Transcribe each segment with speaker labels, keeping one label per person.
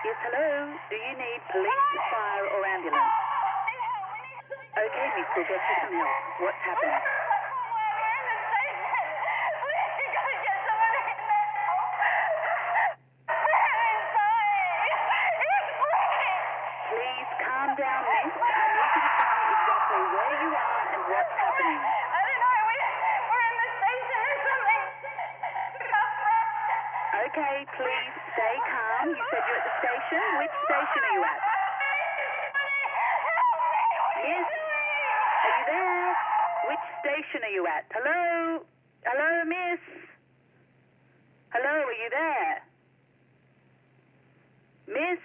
Speaker 1: Yes, hello. Do you need police, fire or ambulance? Okay, miss, we'll get you some help. What's happened? Please calm down, miss. I need you to tell me exactly where you are and what's happening.
Speaker 2: I don't know. We're in the station or something.
Speaker 1: Okay, please stay calm. You said you're at the station. Which station are you at? Yes. Are you there? Which station are you at? Hello? Hello, miss? Hello, are you there? Miss?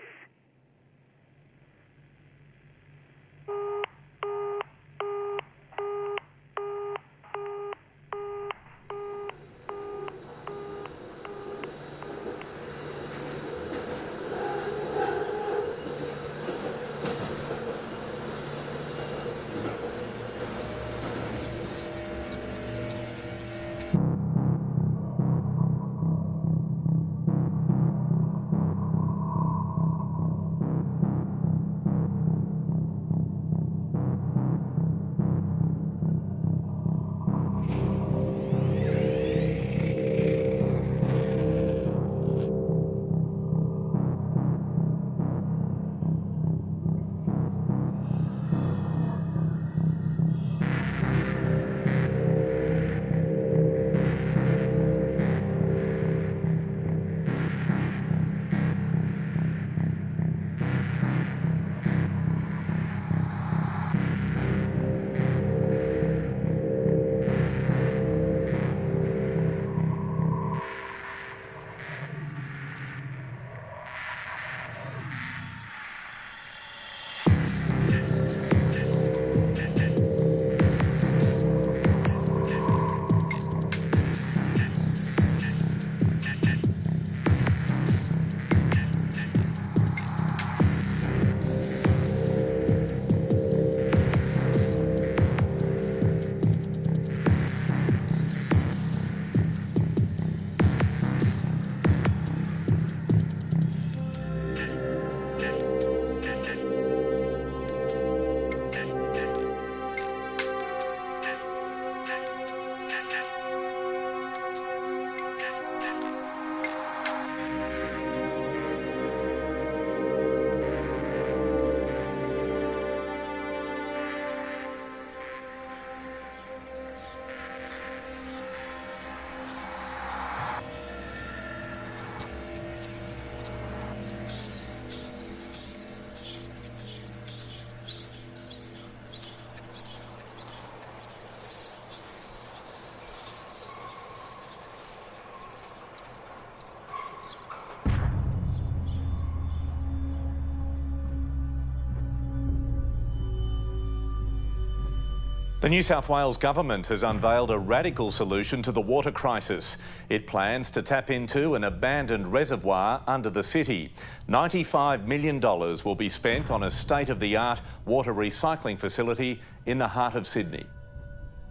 Speaker 3: The New South Wales government has unveiled a radical solution to the water crisis. It plans to tap into an abandoned reservoir under the city. $95 million will be spent on a state-of-the-art water recycling facility in the heart of Sydney.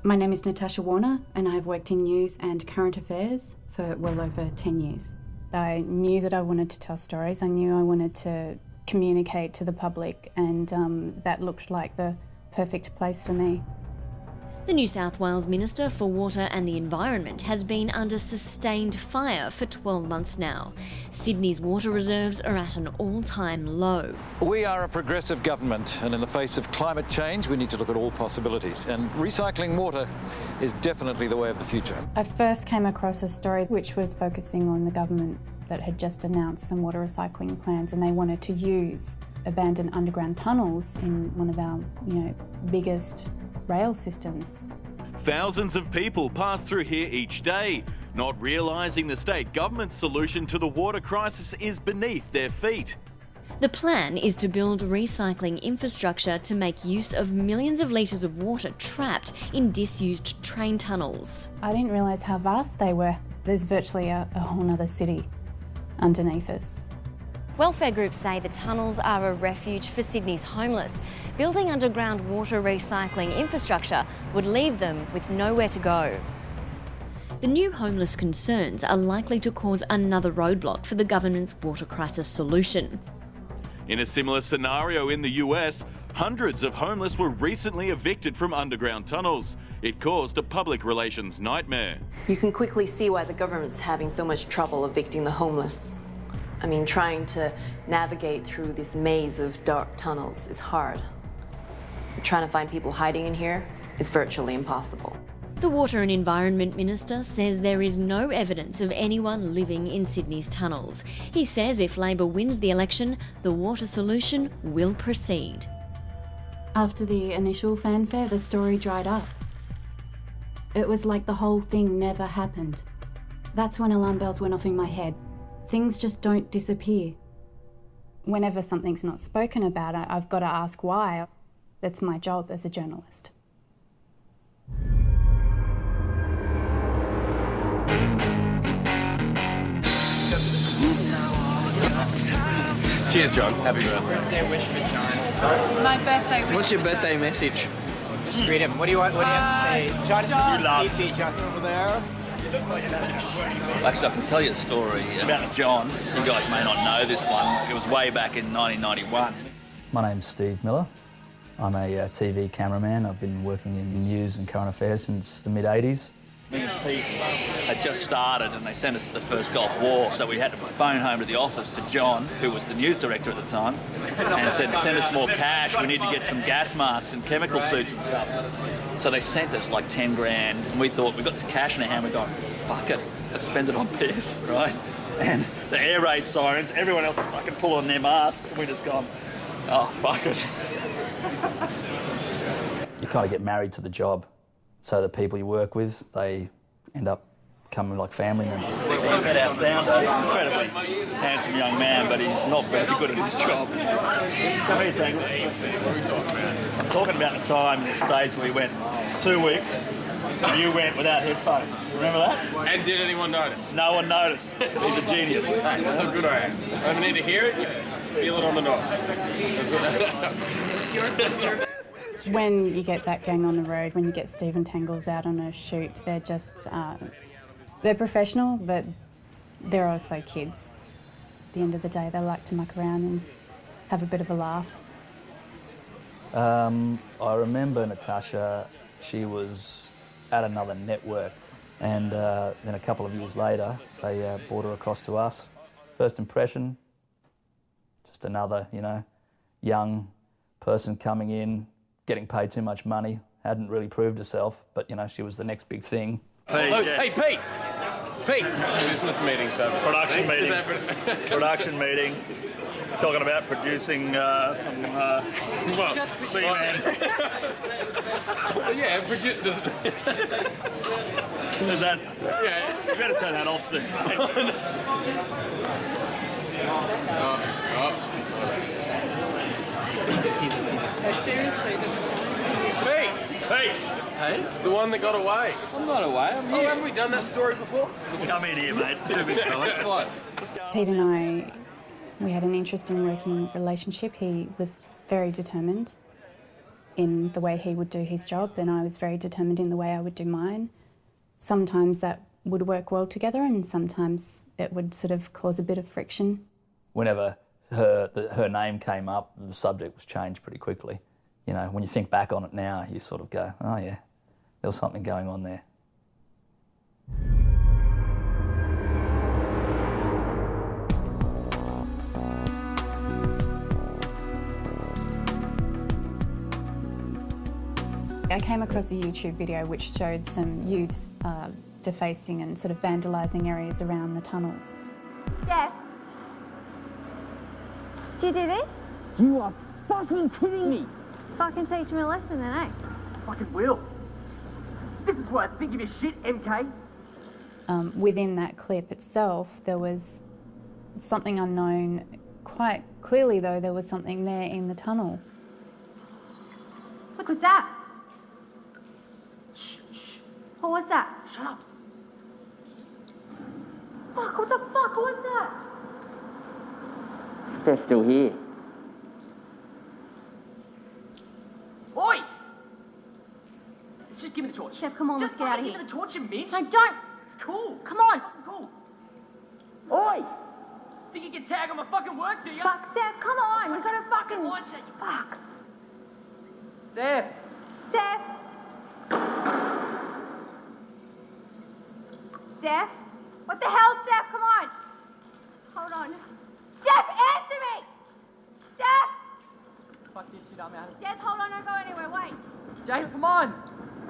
Speaker 4: My name is Natasha Warner and I've worked in news and current affairs for well over 10 years. I knew that I wanted to tell stories. I knew I wanted to communicate to the public, and that looked like the perfect place for me.
Speaker 5: The New South Wales Minister for Water and the Environment has been under sustained fire for 12 months now. Sydney's water reserves are at an all-time low.
Speaker 6: We are a progressive government, and in the face of climate change, we need to look at all possibilities. And recycling water is definitely the way of the future.
Speaker 4: I first came across a story which was focusing on the government that had just announced some water recycling plans, and they wanted to use abandoned underground tunnels in one of our, biggest rail systems.
Speaker 7: Thousands of people pass through here each day, not realising the state government's solution to the water crisis is beneath their feet.
Speaker 5: The plan is to build recycling infrastructure to make use of millions of litres of water trapped in disused train tunnels.
Speaker 4: I didn't realise how vast they were. There's virtually a whole other city underneath us.
Speaker 5: Welfare groups say the tunnels are a refuge for Sydney's homeless. Building underground water recycling infrastructure would leave them with nowhere to go. The new homeless concerns are likely to cause another roadblock for the government's water crisis solution.
Speaker 7: In a similar scenario in the US, hundreds of homeless were recently evicted from underground tunnels. It caused a public relations nightmare.
Speaker 8: You can quickly see why the government's having so much trouble evicting the homeless. I mean, trying to navigate through this maze of dark tunnels is hard. Trying to find people hiding in here is virtually impossible.
Speaker 5: The Water and Environment Minister says there is no evidence of anyone living in Sydney's tunnels. He says if Labor wins the election, the water solution will proceed.
Speaker 4: After the initial fanfare, the story dried up. It was like the whole thing never happened. That's when alarm bells went off in my head. Things just don't disappear. Whenever something's not spoken about, I've got to ask why. That's my job as a journalist.
Speaker 9: Cheers, John. Happy birthday wish for John.
Speaker 2: My birthday wish.
Speaker 9: What's your birthday message?
Speaker 10: Just greet him. What do you have to say? John,
Speaker 9: You love
Speaker 10: John over there.
Speaker 11: Actually, I can tell you a story about John. You guys may not know this one. It was way back in 1991.
Speaker 12: My name's Steve Miller. I'm a TV cameraman. I've been working in news and current affairs since the mid-80s.
Speaker 11: Me and Pete had just started and they sent us to the first Gulf War, so we had to phone home to the office to John, who was the news director at the time, and said, send us more cash, we need to get some gas masks and chemical suits and stuff. So they sent us like 10 grand, and we thought, we've got this cash in our hand, we're going, fuck it, let's spend it on piss, right? And the air raid sirens, everyone else is fucking pulling on their masks, and we just gone, oh, fuck it.
Speaker 12: You kind of get married to the job. So the people you work with, they end up becoming like family members.
Speaker 11: Our founder, incredibly handsome young man, but he's not very good at his job. Come here, Tangle. I'm talking about the time in the States we went 2 weeks, and you went without headphones. Remember that?
Speaker 9: And did anyone notice?
Speaker 11: No one noticed. He's a genius.
Speaker 9: Hey, that's how good I am. I don't need to hear it, feel it on the nose.
Speaker 4: When you get that gang on the road, when you get Stephen Tangles out on a shoot, they're just, they're professional, but they're also kids. At the end of the day, they like to muck around and have a bit of a laugh.
Speaker 12: I remember Natasha, she was at another network, and then a couple of years later, they brought her across to us. First impression, just another, young person coming in, getting paid too much money, hadn't really proved herself, but, she was the next big thing.
Speaker 9: Hey, Pete! Pete! Business meetings over.
Speaker 11: Production meeting. Production meeting. Talking about producing some seaman.
Speaker 9: Yeah,
Speaker 11: Is that? Yeah. You better turn that off soon.
Speaker 2: Seriously.
Speaker 9: Pete! Hey? The one that got away.
Speaker 10: I'm not away, I'm here.
Speaker 9: Oh, haven't we done that story before?
Speaker 11: Come in here, mate. Too big fella.
Speaker 9: What?
Speaker 4: Pete and I, we had an interesting working relationship. He was very determined in the way he would do his job, and I was very determined in the way I would do mine. Sometimes that would work well together, and sometimes it would sort of cause a bit of friction.
Speaker 12: Whenever her name came up, the subject was changed pretty quickly. When you think back on it now, you sort of go, oh yeah, there was something going on there.
Speaker 4: I came across a YouTube video which showed some youths defacing and sort of vandalising areas around the tunnels.
Speaker 2: Dad, do you do this?
Speaker 10: You are fucking kidding me.
Speaker 2: Fucking teach me a lesson then, eh?
Speaker 10: Fucking will. This is what I think of your shit, MK.
Speaker 4: Within that clip itself, there was something unknown. Quite clearly, though, there was something there in the tunnel.
Speaker 2: What was that? Shh. What was that?
Speaker 10: Shut up.
Speaker 2: Fuck, what the fuck was that?
Speaker 10: They're still here. Oi! Just give me the torch.
Speaker 2: Chef, come on, let's get out of here.
Speaker 10: Give me the torch, you bitch.
Speaker 2: No, don't!
Speaker 10: It's cool.
Speaker 2: Come on!
Speaker 10: Cool. Oi! Think you can tag on my fucking work, do you?
Speaker 2: Fuck, Seth, come on. We gotta fucking...
Speaker 10: Watch it, you
Speaker 2: Fuck.
Speaker 10: Seth.
Speaker 2: Seth? Seth? What the hell, Seth? Come on. Hold on. Seth, answer me! Seth!
Speaker 10: Fuck this shit, I'm out of here.
Speaker 2: Seth, hold on, don't go anywhere, wait.
Speaker 10: Jayla, come on.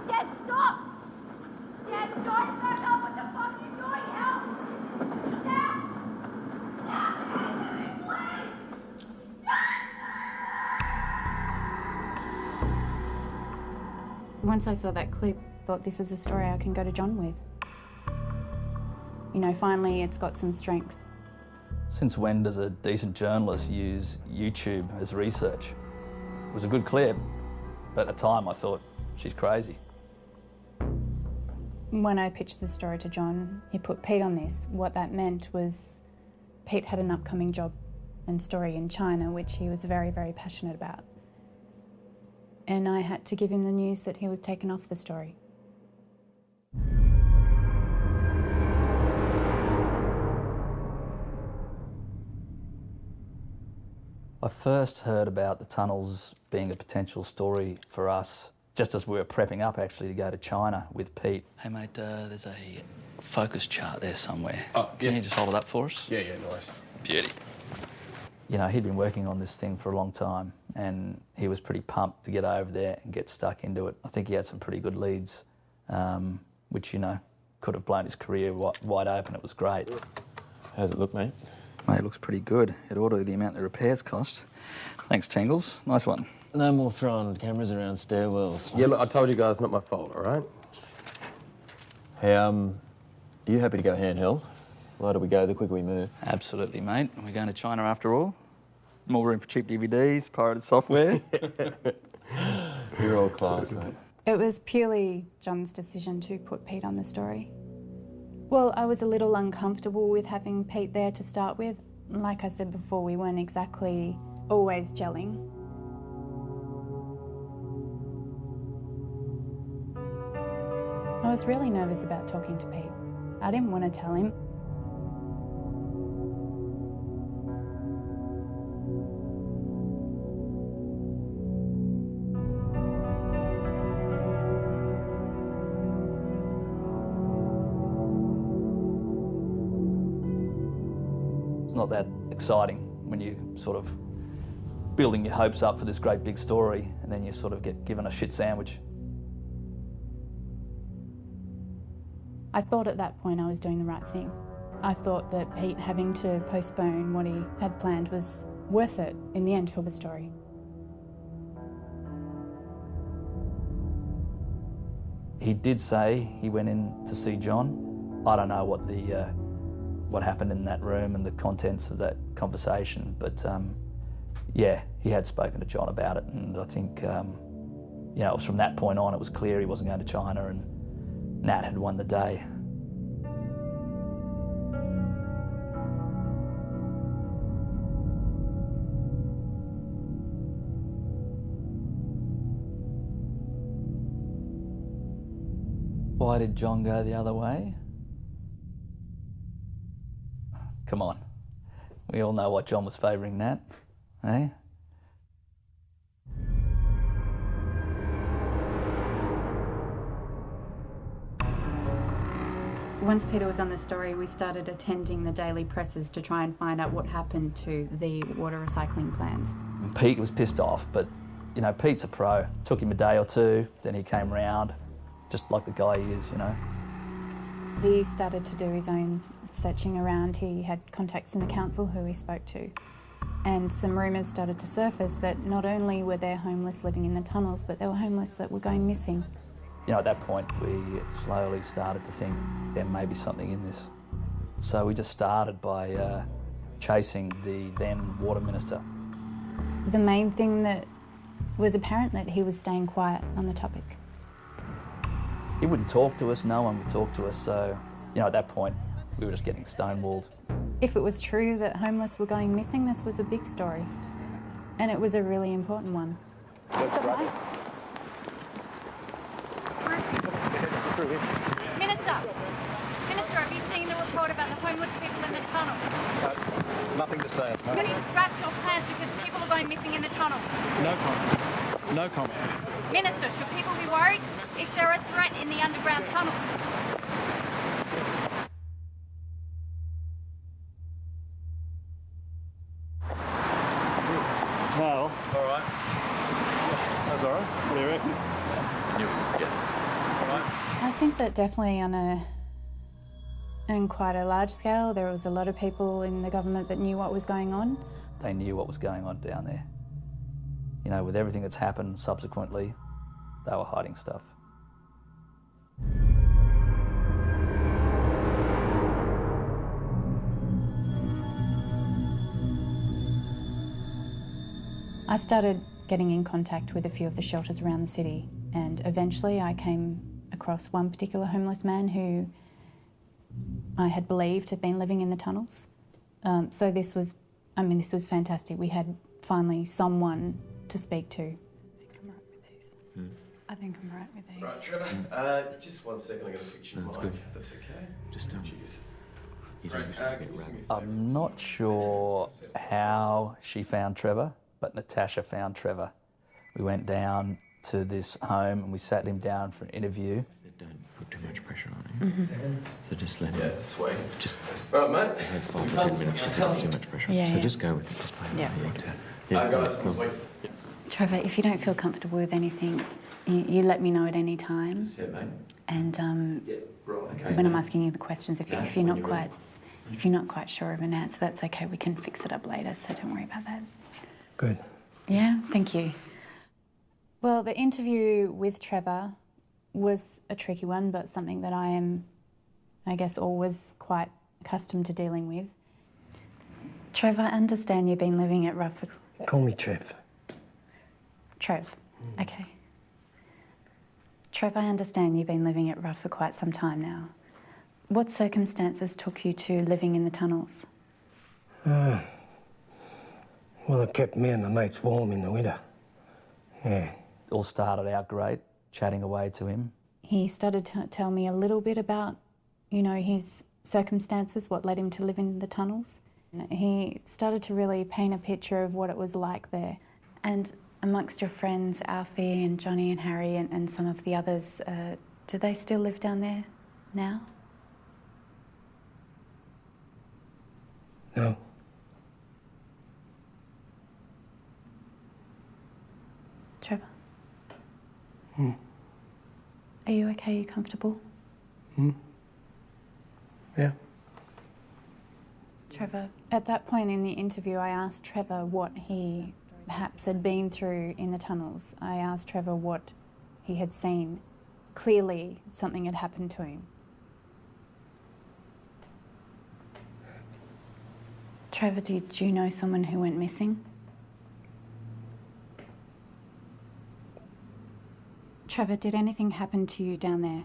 Speaker 2: Seth, stop! Seth, don't back up, what the fuck are you doing? Help! Seth! Seth, answer me, please!
Speaker 4: Once I saw that clip, I thought this is a story I can go to John with. You know, finally it's got some strength.
Speaker 12: Since when does a decent journalist use YouTube as research? It was a good clip, but at the time I thought, she's crazy.
Speaker 4: When I pitched the story to John, he put Pete on this. What that meant was Pete had an upcoming job and story in China, which he was very, very passionate about. And I had to give him the news that he was taken off the story.
Speaker 12: I first heard about the tunnels being a potential story for us just as we were prepping up actually to go to China with Pete. Hey mate, there's a focus chart there somewhere.
Speaker 9: Oh, yeah.
Speaker 12: Can you just hold it up for us?
Speaker 9: Yeah, nice.
Speaker 12: Beauty. You know, he'd been working on this thing for a long time and he was pretty pumped to get over there and get stuck into it. I think he had some pretty good leads, which, you know, could have blown his career wide open. It was great.
Speaker 9: How's it look, mate?
Speaker 12: Mate, it looks pretty good. It ordered the amount the repairs cost. Thanks, Tangles. Nice one.
Speaker 9: No more throwing cameras around stairwells. Yeah, look, I told you guys, not my fault, all right? Hey, are you happy to go handheld? The lighter we go, the quicker we move.
Speaker 12: Absolutely, mate. We're going to China after all. More room for cheap DVDs, pirated software.
Speaker 9: You're all class, mate.
Speaker 4: It was purely John's decision to put Pete on the story. Well, I was a little uncomfortable with having Pete there to start with. Like I said before, we weren't exactly always gelling. I was really nervous about talking to Pete. I didn't want to tell him.
Speaker 12: It's not that exciting when you sort of building your hopes up for this great big story and then you sort of get given a shit sandwich.
Speaker 4: I thought at that point I was doing the right thing. I thought that Pete having to postpone what he had planned was worth it in the end for the story.
Speaker 12: He did say he went in to see John. I don't know what happened in that room and the contents of that conversation, but yeah, he had spoken to John about it, and I think, you know, it was from that point on it was clear he wasn't going to China and Nat had won the day. Why did John go the other way? Come on. We all know what John was favouring Nat, eh?
Speaker 4: Once Peter was on the story, we started attending the daily presses to try and find out what happened to the water recycling plans.
Speaker 12: Pete was pissed off, but, you know, Pete's a pro. Took him a day or two, then he came round, just like the guy he is, you know.
Speaker 4: He started to do his own searching around. He had contacts in the council who he spoke to. And some rumours started to surface that not only were there homeless living in the tunnels, but there were homeless that were going missing.
Speaker 12: You know, at that point, we slowly started to think there may be something in this. So we just started by chasing the then Water Minister.
Speaker 4: The main thing that was apparent that he was staying quiet on the topic.
Speaker 12: He wouldn't talk to us, no one would talk to us, so, you know, at that point, we were just getting stonewalled.
Speaker 4: If it was true that homeless were going missing, this was a big story. And it was a really important one.
Speaker 2: What's up, mate? Minister, have you seen the report about the homeless people in the tunnels?
Speaker 6: Nothing to say.
Speaker 2: Can you scratch your plans because people are going missing in the tunnels?
Speaker 6: No comment. No comment.
Speaker 2: Minister, should people be worried? Is there a threat in the underground tunnels?
Speaker 13: Well, all right. That's all right. What do you reckon?
Speaker 6: All right.
Speaker 4: I think that definitely on quite a large scale, there was a lot of people in the government that knew what was going on.
Speaker 12: They knew what was going on down there. You know, with everything that's happened subsequently, they were hiding stuff.
Speaker 4: I started getting in contact with a few of the shelters around the city, and eventually I came across one particular homeless man who I had believed had been living in the tunnels. So this was fantastic. We had finally someone to speak to. I think I'm right with these.
Speaker 9: Right, Trevor, just 1 second, I'm going to fix your mic, if that's okay.
Speaker 11: Just
Speaker 9: Cheers.
Speaker 12: I'm not sure how she found Trevor, but Natasha found Trevor. We went down to this home and we sat him down for an interview.
Speaker 11: Don't put too much pressure on him.
Speaker 4: Mm-hmm.
Speaker 11: So just let him.
Speaker 9: Yeah, sweet.
Speaker 11: Just
Speaker 9: Right, mate.
Speaker 11: have 5 to 10 minutes without too much pressure.
Speaker 4: Yeah,
Speaker 11: so
Speaker 4: yeah.
Speaker 11: just go with it. Just play
Speaker 4: Yeah.
Speaker 9: Guys,
Speaker 11: cool.
Speaker 9: sweet.
Speaker 4: Trevor, if you don't feel comfortable with anything, you let me know at any time.
Speaker 9: Just mate.
Speaker 4: And
Speaker 9: Yeah, right, okay.
Speaker 4: when I'm asking you the questions, if you're not quite sure of an answer, that's okay. We can fix it up later, so don't worry about that.
Speaker 13: Good.
Speaker 4: Yeah, thank you. Well, the interview with Trevor was a tricky one, but something that I am, I guess, always quite accustomed to dealing with. Trevor, I understand you've been living at Rough...
Speaker 13: Call me Trev.
Speaker 4: Trev, okay. Trev, I understand you've been living at Rough for quite some time now. What circumstances took you to living in the tunnels?
Speaker 13: Well, it kept me and my mates warm in the winter. Yeah.
Speaker 12: It all started out great, chatting away to him.
Speaker 4: He started to tell me a little bit about, you know, his circumstances, what led him to live in the tunnels. He started to really paint a picture of what it was like there. And amongst your friends, Alfie and Johnny and Harry and some of the others, do they still live down there now?
Speaker 13: No.
Speaker 4: Trevor? Are you okay? Are you comfortable?
Speaker 13: Yeah.
Speaker 4: Trevor, at that point in the interview, I asked Trevor what he perhaps had been through in the tunnels. I asked Trevor what he had seen. Clearly, something had happened to him. Trevor, did you know someone who went missing? Trevor, did anything happen to you down there?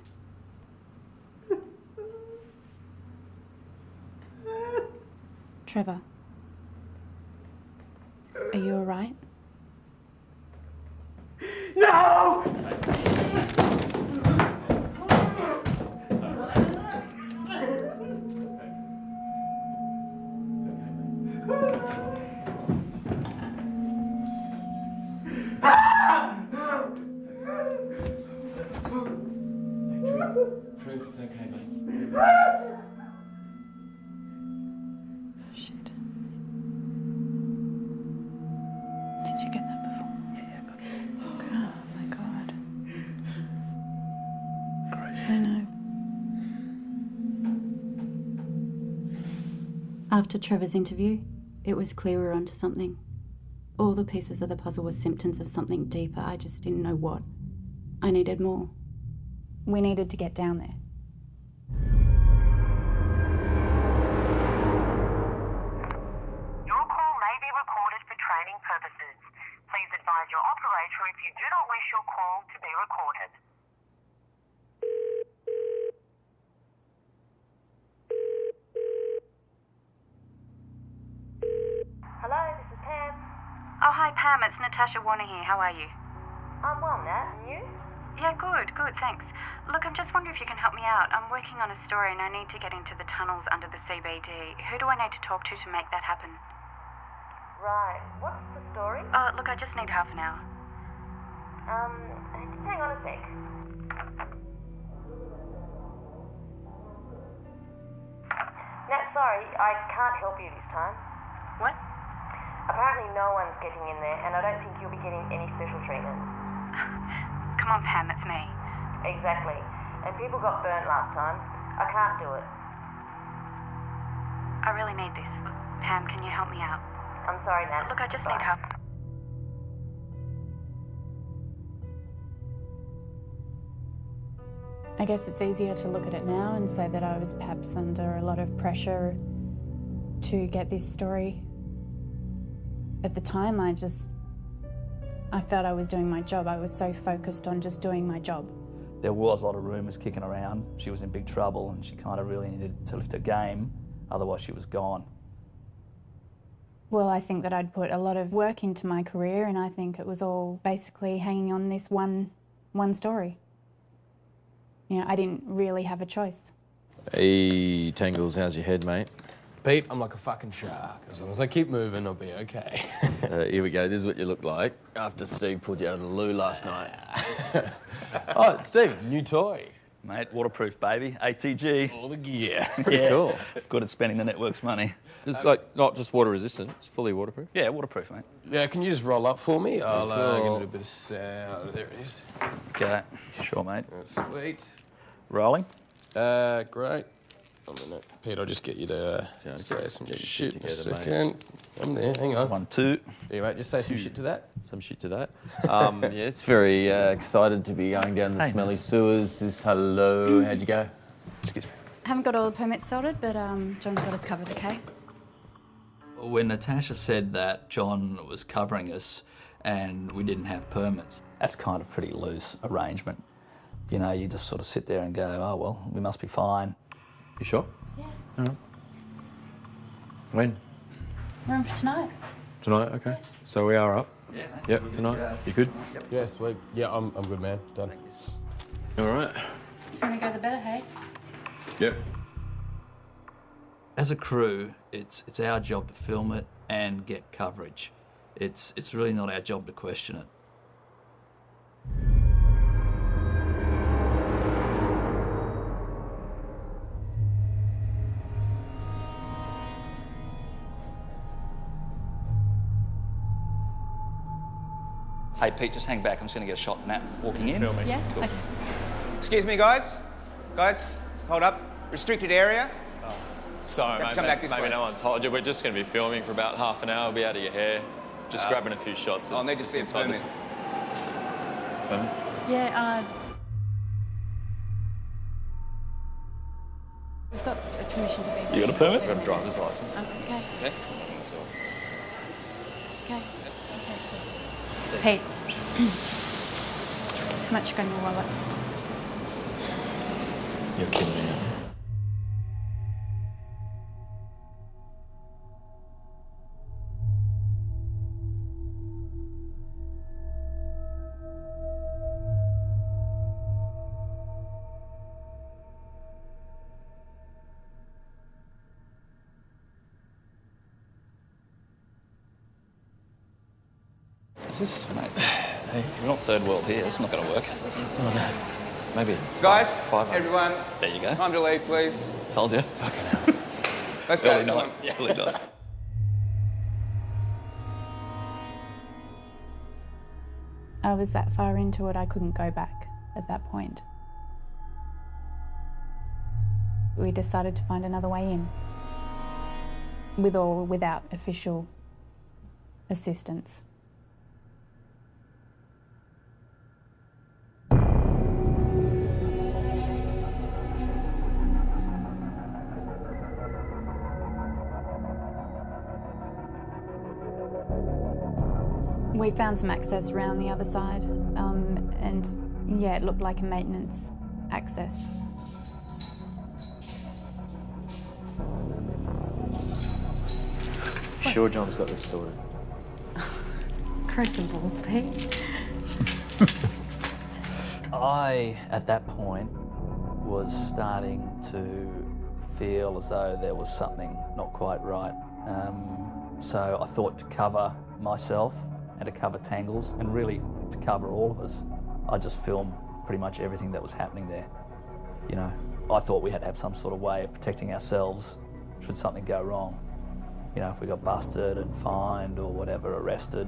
Speaker 4: Trevor, are you all right?
Speaker 10: No!
Speaker 9: Truth, it's okay, mate.
Speaker 4: Shit. Did you get that before?
Speaker 13: Yeah, I got it.
Speaker 4: Oh my God.
Speaker 13: Crazy.
Speaker 4: I know. After Trevor's interview, it was clear we were onto something. All the pieces of the puzzle were symptoms of something deeper. I just didn't know what. I needed more. We needed to get down there.
Speaker 14: Your call may be recorded for training purposes. Please advise your operator if you do not wish your call to be recorded.
Speaker 15: Hello, this is Pam.
Speaker 16: Oh, hi Pam, it's Natasha Warner here. How are you?
Speaker 15: I'm well, Nat, and you?
Speaker 16: Yeah, good, thanks. Look, I'm just wondering if you can help me out. I'm working on a story and I need to get into the tunnels under the CBD. Who do I need to talk to make that happen?
Speaker 15: Right. What's the story?
Speaker 16: Oh, look, I just need half an hour.
Speaker 15: Just hang on a sec. Nat, sorry, I can't help you this time.
Speaker 16: What?
Speaker 15: Apparently no one's getting in there, and I don't think you'll be getting any special treatment.
Speaker 16: Come on, Pam, it's me.
Speaker 15: Exactly. And people got burnt last time. I can't do it.
Speaker 16: I really need this. Pam, can you help me out?
Speaker 15: I'm sorry, Nat.
Speaker 16: Look, I just need help.
Speaker 4: I guess it's easier to look at it now and say that I was perhaps under a lot of pressure to get this story. At the time, I felt I was doing my job. I was so focused on just doing my job.
Speaker 12: There was a lot of rumours kicking around. She was in big trouble and she kind of really needed to lift her game, otherwise she was gone.
Speaker 4: Well, I think that I'd put a lot of work into my career and I think it was all basically hanging on this one story. You know, I didn't really have a choice.
Speaker 9: Hey, Tangles, how's your head, mate?
Speaker 17: Pete, I'm like a fucking shark. As long as I keep moving, I'll be okay.
Speaker 9: Here we go. This is what you look like after Steve pulled you out of the loo last night.
Speaker 17: Oh, Steve, new toy.
Speaker 11: Mate, waterproof, baby. ATG.
Speaker 17: All the gear.
Speaker 11: Yeah.
Speaker 9: Cool.
Speaker 11: Good at spending the network's money.
Speaker 9: It's like not just water resistant, it's fully waterproof.
Speaker 11: Yeah, waterproof, mate.
Speaker 17: Yeah, can you just roll up for me? I'll
Speaker 9: Cool.
Speaker 17: give it a bit of sound. There it is.
Speaker 11: Okay. Sure, mate.
Speaker 17: Sweet.
Speaker 11: Rolling?
Speaker 17: Great. I'm gonna, Pete, I'll just get you to say some shit in a second.
Speaker 9: Mate.
Speaker 17: I'm there, hang on.
Speaker 11: 1, 2.
Speaker 17: Yeah, mate, just say some shit to that.
Speaker 9: Some shit to that. Yes, very excited to be going down the smelly sewers. Hello, how'd you go?
Speaker 11: Excuse me.
Speaker 4: I haven't got all the permits sorted, but John's got us covered, okay?
Speaker 12: When Natasha said that John was covering us and we didn't have permits, that's kind of pretty loose arrangement. You know, you just sort of sit there and go, oh, well, we must be fine.
Speaker 9: You sure?
Speaker 4: Yeah.
Speaker 9: All right. When?
Speaker 4: We're in for tonight.
Speaker 9: Tonight, okay. So we are up?
Speaker 11: Yeah.
Speaker 9: Yep, tonight. You good?
Speaker 11: Yep.
Speaker 17: Yeah, sweet. Yeah, I'm good, man. Done.
Speaker 9: All right.
Speaker 4: The sooner go, the better, hey?
Speaker 9: Yep.
Speaker 12: As a crew, it's our job to film it and get coverage. It's really not our job to question it.
Speaker 11: Hey, Pete, just hang back. I'm just going to get a shot of Nat walking in.
Speaker 4: Yeah?
Speaker 11: Cool.
Speaker 4: Okay.
Speaker 18: Excuse me, guys. Guys, hold up. Restricted area.
Speaker 19: Sorry,
Speaker 18: You have
Speaker 19: mate.
Speaker 18: to come back this
Speaker 19: Maybe
Speaker 18: way.
Speaker 19: no one told you. We're just going to be filming for about half an hour. We'll be out of your hair. Just grabbing a few shots.
Speaker 18: I'll need to see a permit.
Speaker 19: Permit?
Speaker 4: Yeah, we've got permission to be there.
Speaker 11: You got a permit?
Speaker 19: I've got a driver's license.
Speaker 4: Okay.
Speaker 18: Okay.
Speaker 4: Okay. Pete, how much you got in your wallet?
Speaker 9: You're kidding me.
Speaker 11: Is this, mate? Hey, we're not third world here. It's not going to work.
Speaker 9: Oh, no. Maybe.
Speaker 18: Guys,
Speaker 11: 500.
Speaker 18: everyone,
Speaker 11: There you go.
Speaker 18: time to leave, please.
Speaker 11: Told you.
Speaker 18: Let's go.
Speaker 11: Early
Speaker 18: Come
Speaker 11: night.
Speaker 18: on.
Speaker 11: Yeah, early night.
Speaker 4: I was that far into it, I couldn't go back at that point. We decided to find another way in, with or without official assistance. We found some access around the other side, and yeah, it looked like a maintenance access.
Speaker 9: Sure John's got this sorted.
Speaker 4: Grow some balls, Pete.
Speaker 12: I, at that point, was starting to feel as though there was something not quite right. So I thought to cover myself and to cover Tangles and really to cover all of us, I'd just film pretty much everything that was happening there. You know, I thought we had to have some sort of way of protecting ourselves should something go wrong. You know, if we got busted and fined or whatever, arrested.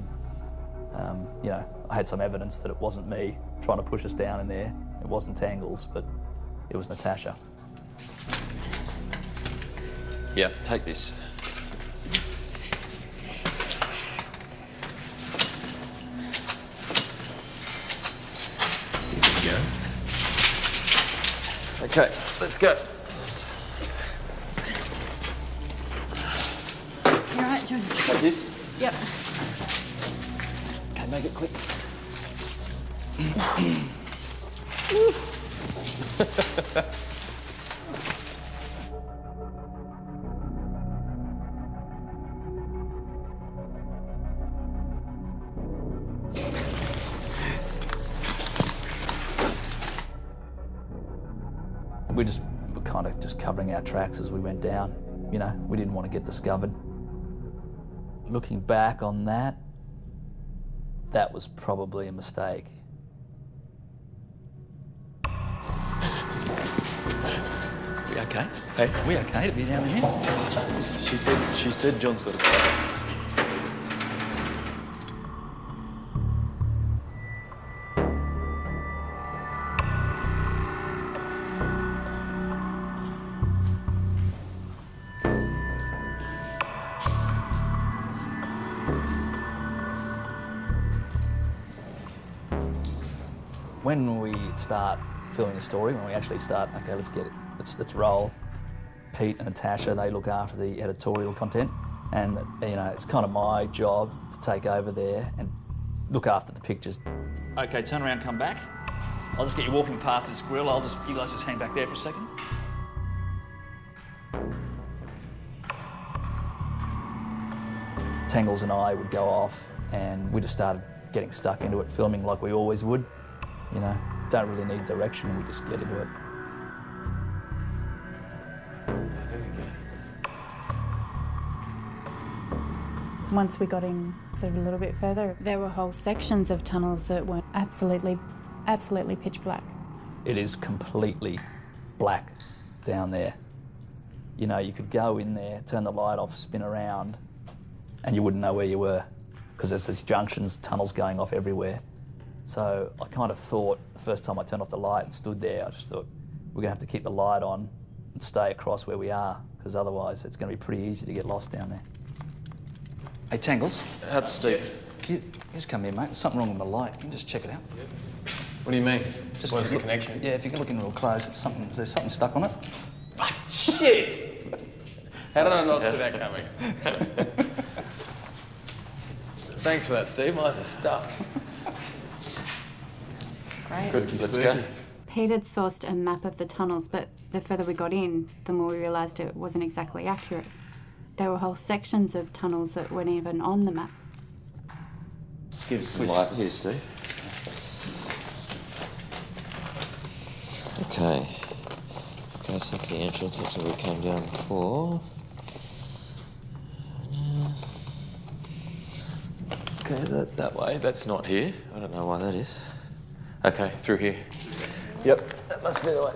Speaker 12: You know, I had some evidence that it wasn't me trying to push us down in there. It wasn't Tangles, but it was Natasha.
Speaker 9: Yeah, take this. Here we go. Okay, let's go.
Speaker 4: You all right, John?
Speaker 9: Take this.
Speaker 4: Yep.
Speaker 9: Okay, make it quick.
Speaker 12: We were kind of just covering our tracks as we went down. You know, we didn't want to get discovered. Looking back on that, that was probably a mistake.
Speaker 11: We okay? Hey, we okay to be down in here?
Speaker 9: She said John's got his plans.
Speaker 12: When we start filming a story, when we actually start, okay, let's get it, let's roll. Pete and Natasha, they look after the editorial content, and you know, it's kind of my job to take over there and look after the pictures.
Speaker 11: Okay, turn around, come back. I'll just get you walking past this grill. You guys just hang back there for a second.
Speaker 12: Tangles and I would go off, and we just started getting stuck into it, filming like we always would. You know, don't really need direction, we just get into it.
Speaker 4: Once we got in sort of a little bit further, there were whole sections of tunnels that were absolutely pitch black.
Speaker 12: It is completely black down there. You know, you could go in there, turn the light off, spin around, and you wouldn't know where you were, because there's these junctions, tunnels going off everywhere. So I kind of thought, the first time I turned off the light and stood there, I just thought, we're going to have to keep the light on and stay across where we are, because otherwise it's going to be pretty easy to get lost down there.
Speaker 11: Hey, Tangles.
Speaker 9: Steve.
Speaker 11: Can you just come here, mate? There's something wrong with my light. Can you just check it out?
Speaker 9: What do you mean?
Speaker 11: Just
Speaker 9: where's the connection?
Speaker 11: Yeah, if you can look in real close, there's something stuck on it.
Speaker 9: Shit! How did I not see that coming? Thanks for that, Steve. Mine's are stuff.
Speaker 4: Great.
Speaker 9: Good. Let's go.
Speaker 4: Pete had sourced a map of the tunnels, but the further we got in, the more we realised it wasn't exactly accurate. There were whole sections of tunnels that weren't even on the map.
Speaker 9: Just give us some light here, Steve.
Speaker 20: Okay. Okay, so that's the entrance. That's where we came down before. Okay, so that's that way. That's not here. I don't know why that is. Okay, through here. Yep, that must be the way.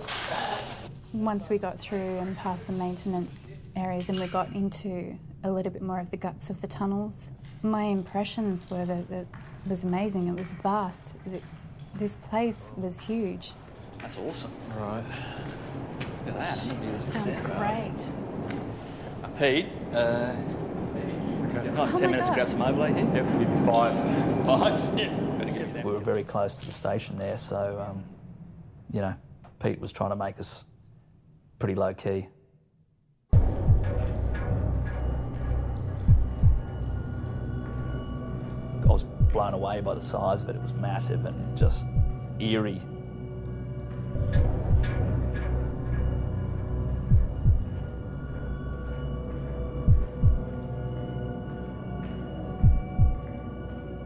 Speaker 4: Once we got through and past the maintenance areas and we got into a little bit more of the guts of the tunnels, my impressions were that it was amazing. It was vast. This place was huge.
Speaker 11: That's awesome.
Speaker 9: All right.
Speaker 11: Look at that.
Speaker 4: It sounds great.
Speaker 11: Pete,
Speaker 9: Okay.
Speaker 11: 10 minutes to grab some overlay here?
Speaker 9: Yep, we'll give you 5.
Speaker 11: 5? Yeah. Better get
Speaker 12: We were very close to the station there, so, you know, Pete was trying to make us pretty low key. I was blown away by the size of it. It was massive and just eerie.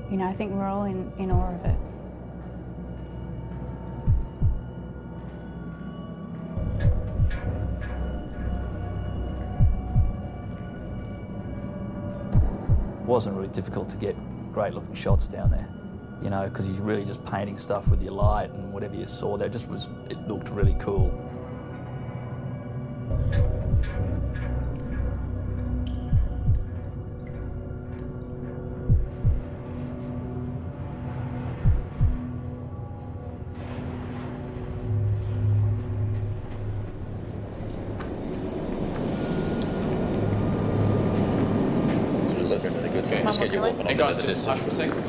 Speaker 4: You know, I think we're all in awe of it.
Speaker 12: wasn't really difficult to get great looking shots down there, you know, because you're really just painting stuff with your light and whatever you saw there, it looked really cool.
Speaker 17: Okay, just get your walking. Hey guys, just hush for a second.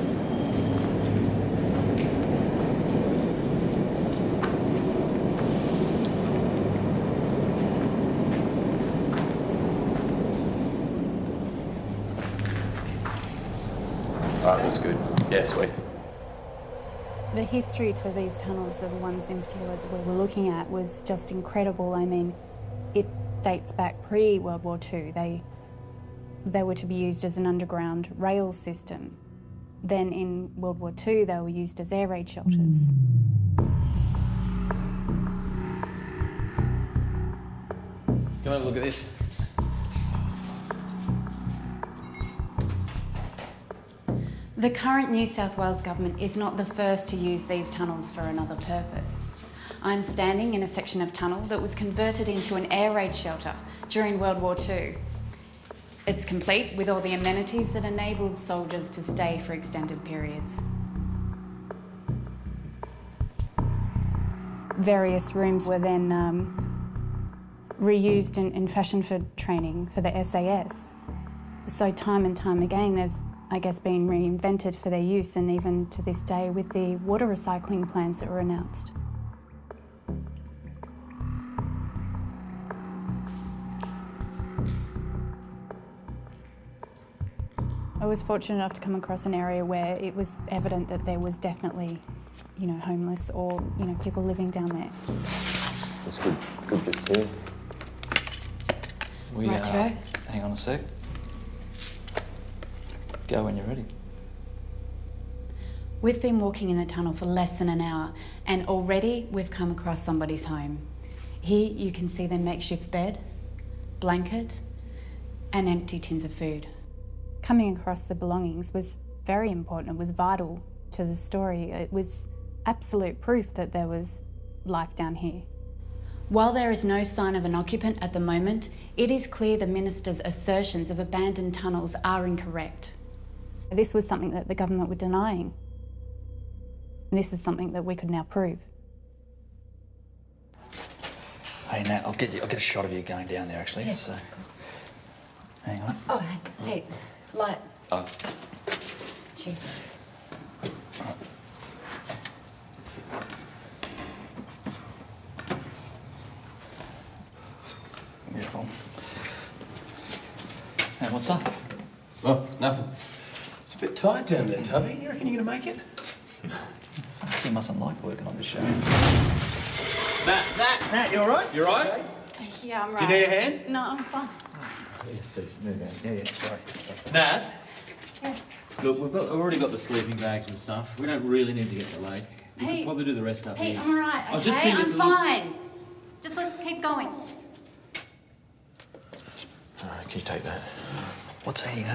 Speaker 20: That was good. Yeah, sweet.
Speaker 4: The history to these tunnels, the ones in particular that we were looking at, was just incredible. I mean, it dates back pre-World War II. They were to be used as an underground rail system. Then in World War II, they were used as air raid shelters.
Speaker 17: Come have a look at this.
Speaker 4: The current New South Wales government is not the first to use these tunnels for another purpose. I'm standing in a section of tunnel that was converted into an air raid shelter during World War II. It's complete with all the amenities that enabled soldiers to stay for extended periods. Various rooms were then reused and fashioned for training for the SAS. So time and time again, they've, I guess, been reinvented for their use, and even to this day with the water recycling plans that were announced. I was fortunate enough to come across an area where it was evident that there was definitely, you know, homeless or, you know, people living down there.
Speaker 20: That's good. Good just here.
Speaker 12: Right to go. Hang on a sec. Go when you're ready.
Speaker 4: We've been walking in the tunnel for less than an hour, and already we've come across somebody's home. Here you can see their makeshift bed, blanket, and empty tins of food. Coming across the belongings was very important. It was vital to the story. It was absolute proof that there was life down here. While there is no sign of an occupant at the moment, it is clear the minister's assertions of abandoned tunnels are incorrect. This was something that the government were denying. And this is something that we could now prove.
Speaker 12: Hey Nat, I'll get a shot of you going down there actually. Yeah. So, hang on.
Speaker 4: Oh, hey, light.
Speaker 20: Oh.
Speaker 4: Cheers.
Speaker 12: Right. Beautiful. Hey, what's up?
Speaker 17: Oh, nothing. It's a bit tight down there, Tubby. You reckon you're gonna make it?
Speaker 12: You mustn't like working on this show.
Speaker 10: Nat, you all right? You all right?
Speaker 4: Okay. Yeah, I'm right.
Speaker 10: Do you need a hand?
Speaker 4: No, I'm fine.
Speaker 12: Yeah, Steve, move out. Yeah, sorry.
Speaker 10: Nat?
Speaker 4: Yeah.
Speaker 10: Look, we've already got the sleeping bags and stuff. We don't really need to get delayed. We
Speaker 4: Hey,
Speaker 10: could probably do the rest up
Speaker 4: Pete,
Speaker 10: here.
Speaker 4: I'm all right, okay?
Speaker 10: I just think it's
Speaker 4: I'm fine. Just let's keep going.
Speaker 20: All right, can you take that?
Speaker 12: What's he?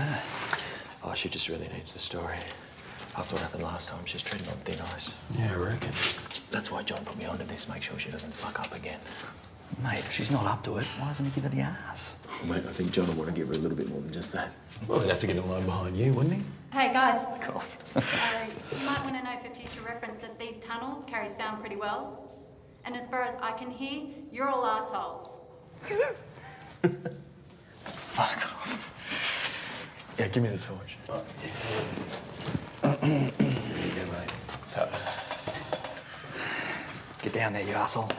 Speaker 20: Oh, she just really needs the story. After what happened last time, she's treading on thin ice.
Speaker 17: Yeah, I reckon.
Speaker 20: That's why John put me onto this, make sure she doesn't fuck up again.
Speaker 12: Mate, if she's not up to it, why doesn't he give her the ass?
Speaker 20: Oh, mate, I think John would want to give her a little bit more than just that.
Speaker 17: Well, he'd have to get a line behind you, wouldn't he?
Speaker 4: Hey, guys.
Speaker 20: Cool.
Speaker 4: You might want to know for future reference that these tunnels carry sound pretty well. And as far as I can hear, you're all assholes.
Speaker 20: Fuck off. Yeah, give me the torch.
Speaker 17: Yeah, mate. So,
Speaker 12: Get down there, you asshole.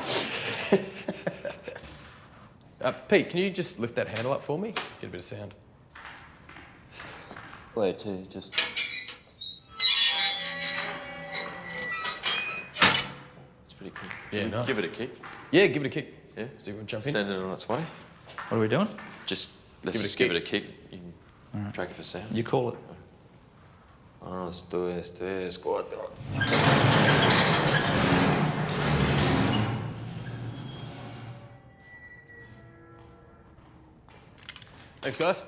Speaker 17: Pete, can you just lift that handle up for me? Get a bit of sound.
Speaker 20: Where to? Just... It's pretty cool.
Speaker 17: Yeah, nice.
Speaker 20: Give it a kick.
Speaker 17: Yeah, give it a kick.
Speaker 20: Yeah?
Speaker 17: Steve, want to jump in?
Speaker 20: Send it on its way.
Speaker 12: What are we doing?
Speaker 20: Let's just give it a kick. You can track it for sound.
Speaker 12: You call it.
Speaker 20: 1, 2, 3, 4.
Speaker 17: Thanks, guys.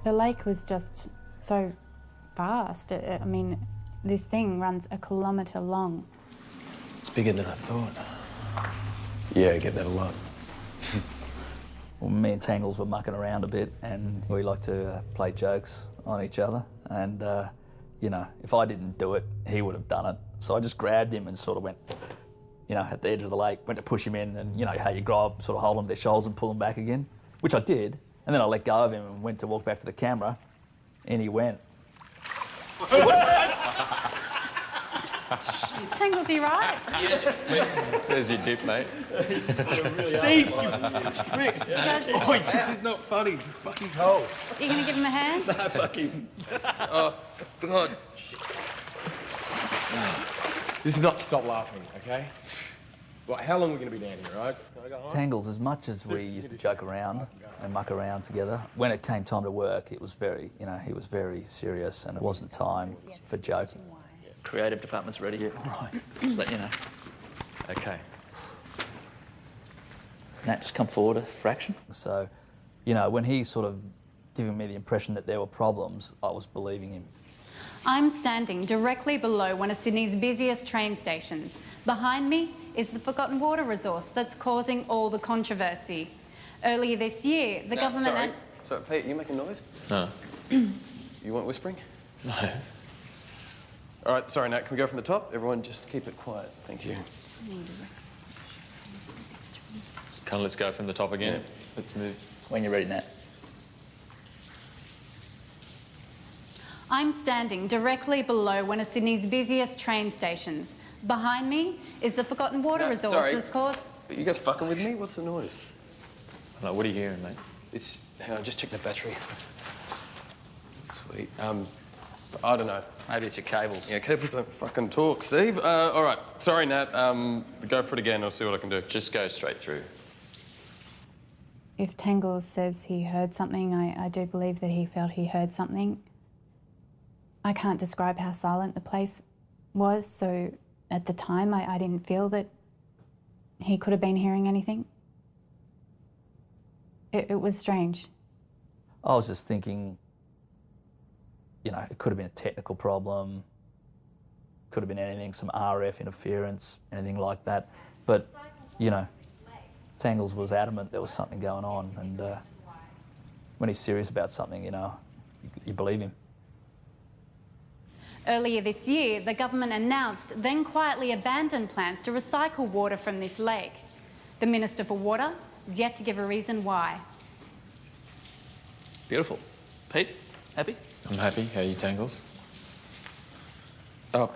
Speaker 4: The lake was just so vast. I mean, this thing runs a kilometre long.
Speaker 9: It's bigger than I thought. Yeah, I get that a lot.
Speaker 12: Well, me and Tangles were mucking around a bit, and we like to play jokes on each other. And, you know, if I didn't do it, he would have done it. So I just grabbed him and sort of went, you know, at the edge of the lake, went to push him in, and, you know, how you grab, sort of hold on to their shoulders and pull them back again, which I did. And then I let go of him and went to walk back to the camera, and he went.
Speaker 4: Tangles, you right?
Speaker 19: Yes. There's your dip, mate.
Speaker 10: Steve, you prick. Boy, this is not funny. It's fucking cold.
Speaker 4: Are you going to give him a hand?
Speaker 10: No, fuck him. Oh, God. This is not to stop laughing, okay? Well, how long are we going to be down here, right?
Speaker 12: Tangles, as much as we used to joke around and muck around together, when it came time to work, it was very, you know, he was very serious, and it wasn't time for joking.
Speaker 11: Creative department's ready.
Speaker 12: Yeah, right.
Speaker 11: Just let you know.
Speaker 12: Okay. Nat, just come forward a fraction. So, you know, when he sort of giving me the impression that there were problems, I was believing him.
Speaker 4: I'm standing directly below one of Sydney's busiest train stations. Behind me is the forgotten water resource that's causing all the controversy. Earlier this year, the government...
Speaker 17: Sorry, Pete, you making noise?
Speaker 19: No.
Speaker 17: You want whispering?
Speaker 19: No.
Speaker 17: All right, sorry, Nat, can we go from the top? Everyone just keep it quiet. Thank you.
Speaker 19: Kind of let's go from the top again.
Speaker 17: Yeah.
Speaker 19: Let's move.
Speaker 12: When you're ready, Nat.
Speaker 4: I'm standing directly below one of Sydney's busiest train stations. Behind me is the forgotten water resource that's caused...
Speaker 17: Are you guys fucking with me? What's the noise?
Speaker 19: Like, what are you hearing, mate?
Speaker 17: It's... Hang on, just check the battery. Sweet. I don't know.
Speaker 11: Maybe it's your cables.
Speaker 17: Yeah, cables don't fucking talk, Steve. All right. Sorry, Nat. Go for it again. I'll see what I can do.
Speaker 19: Just go straight through.
Speaker 4: If Tangles says he heard something, I do believe that he felt he heard something. I can't describe how silent the place was, so at the time I didn't feel that he could have been hearing anything. It was strange.
Speaker 12: I was just thinking, you know, it could have been a technical problem, could have been anything, some RF interference, anything like that. But, you know, Tangles was adamant there was something going on, and when he's serious about something, you know, you believe him.
Speaker 4: Earlier this year, the government announced, then quietly abandoned plans to recycle water from this lake. The Minister for Water is yet to give a reason why.
Speaker 11: Beautiful. Pete, happy?
Speaker 19: I'm happy. How are you, Tangles?
Speaker 17: Oh.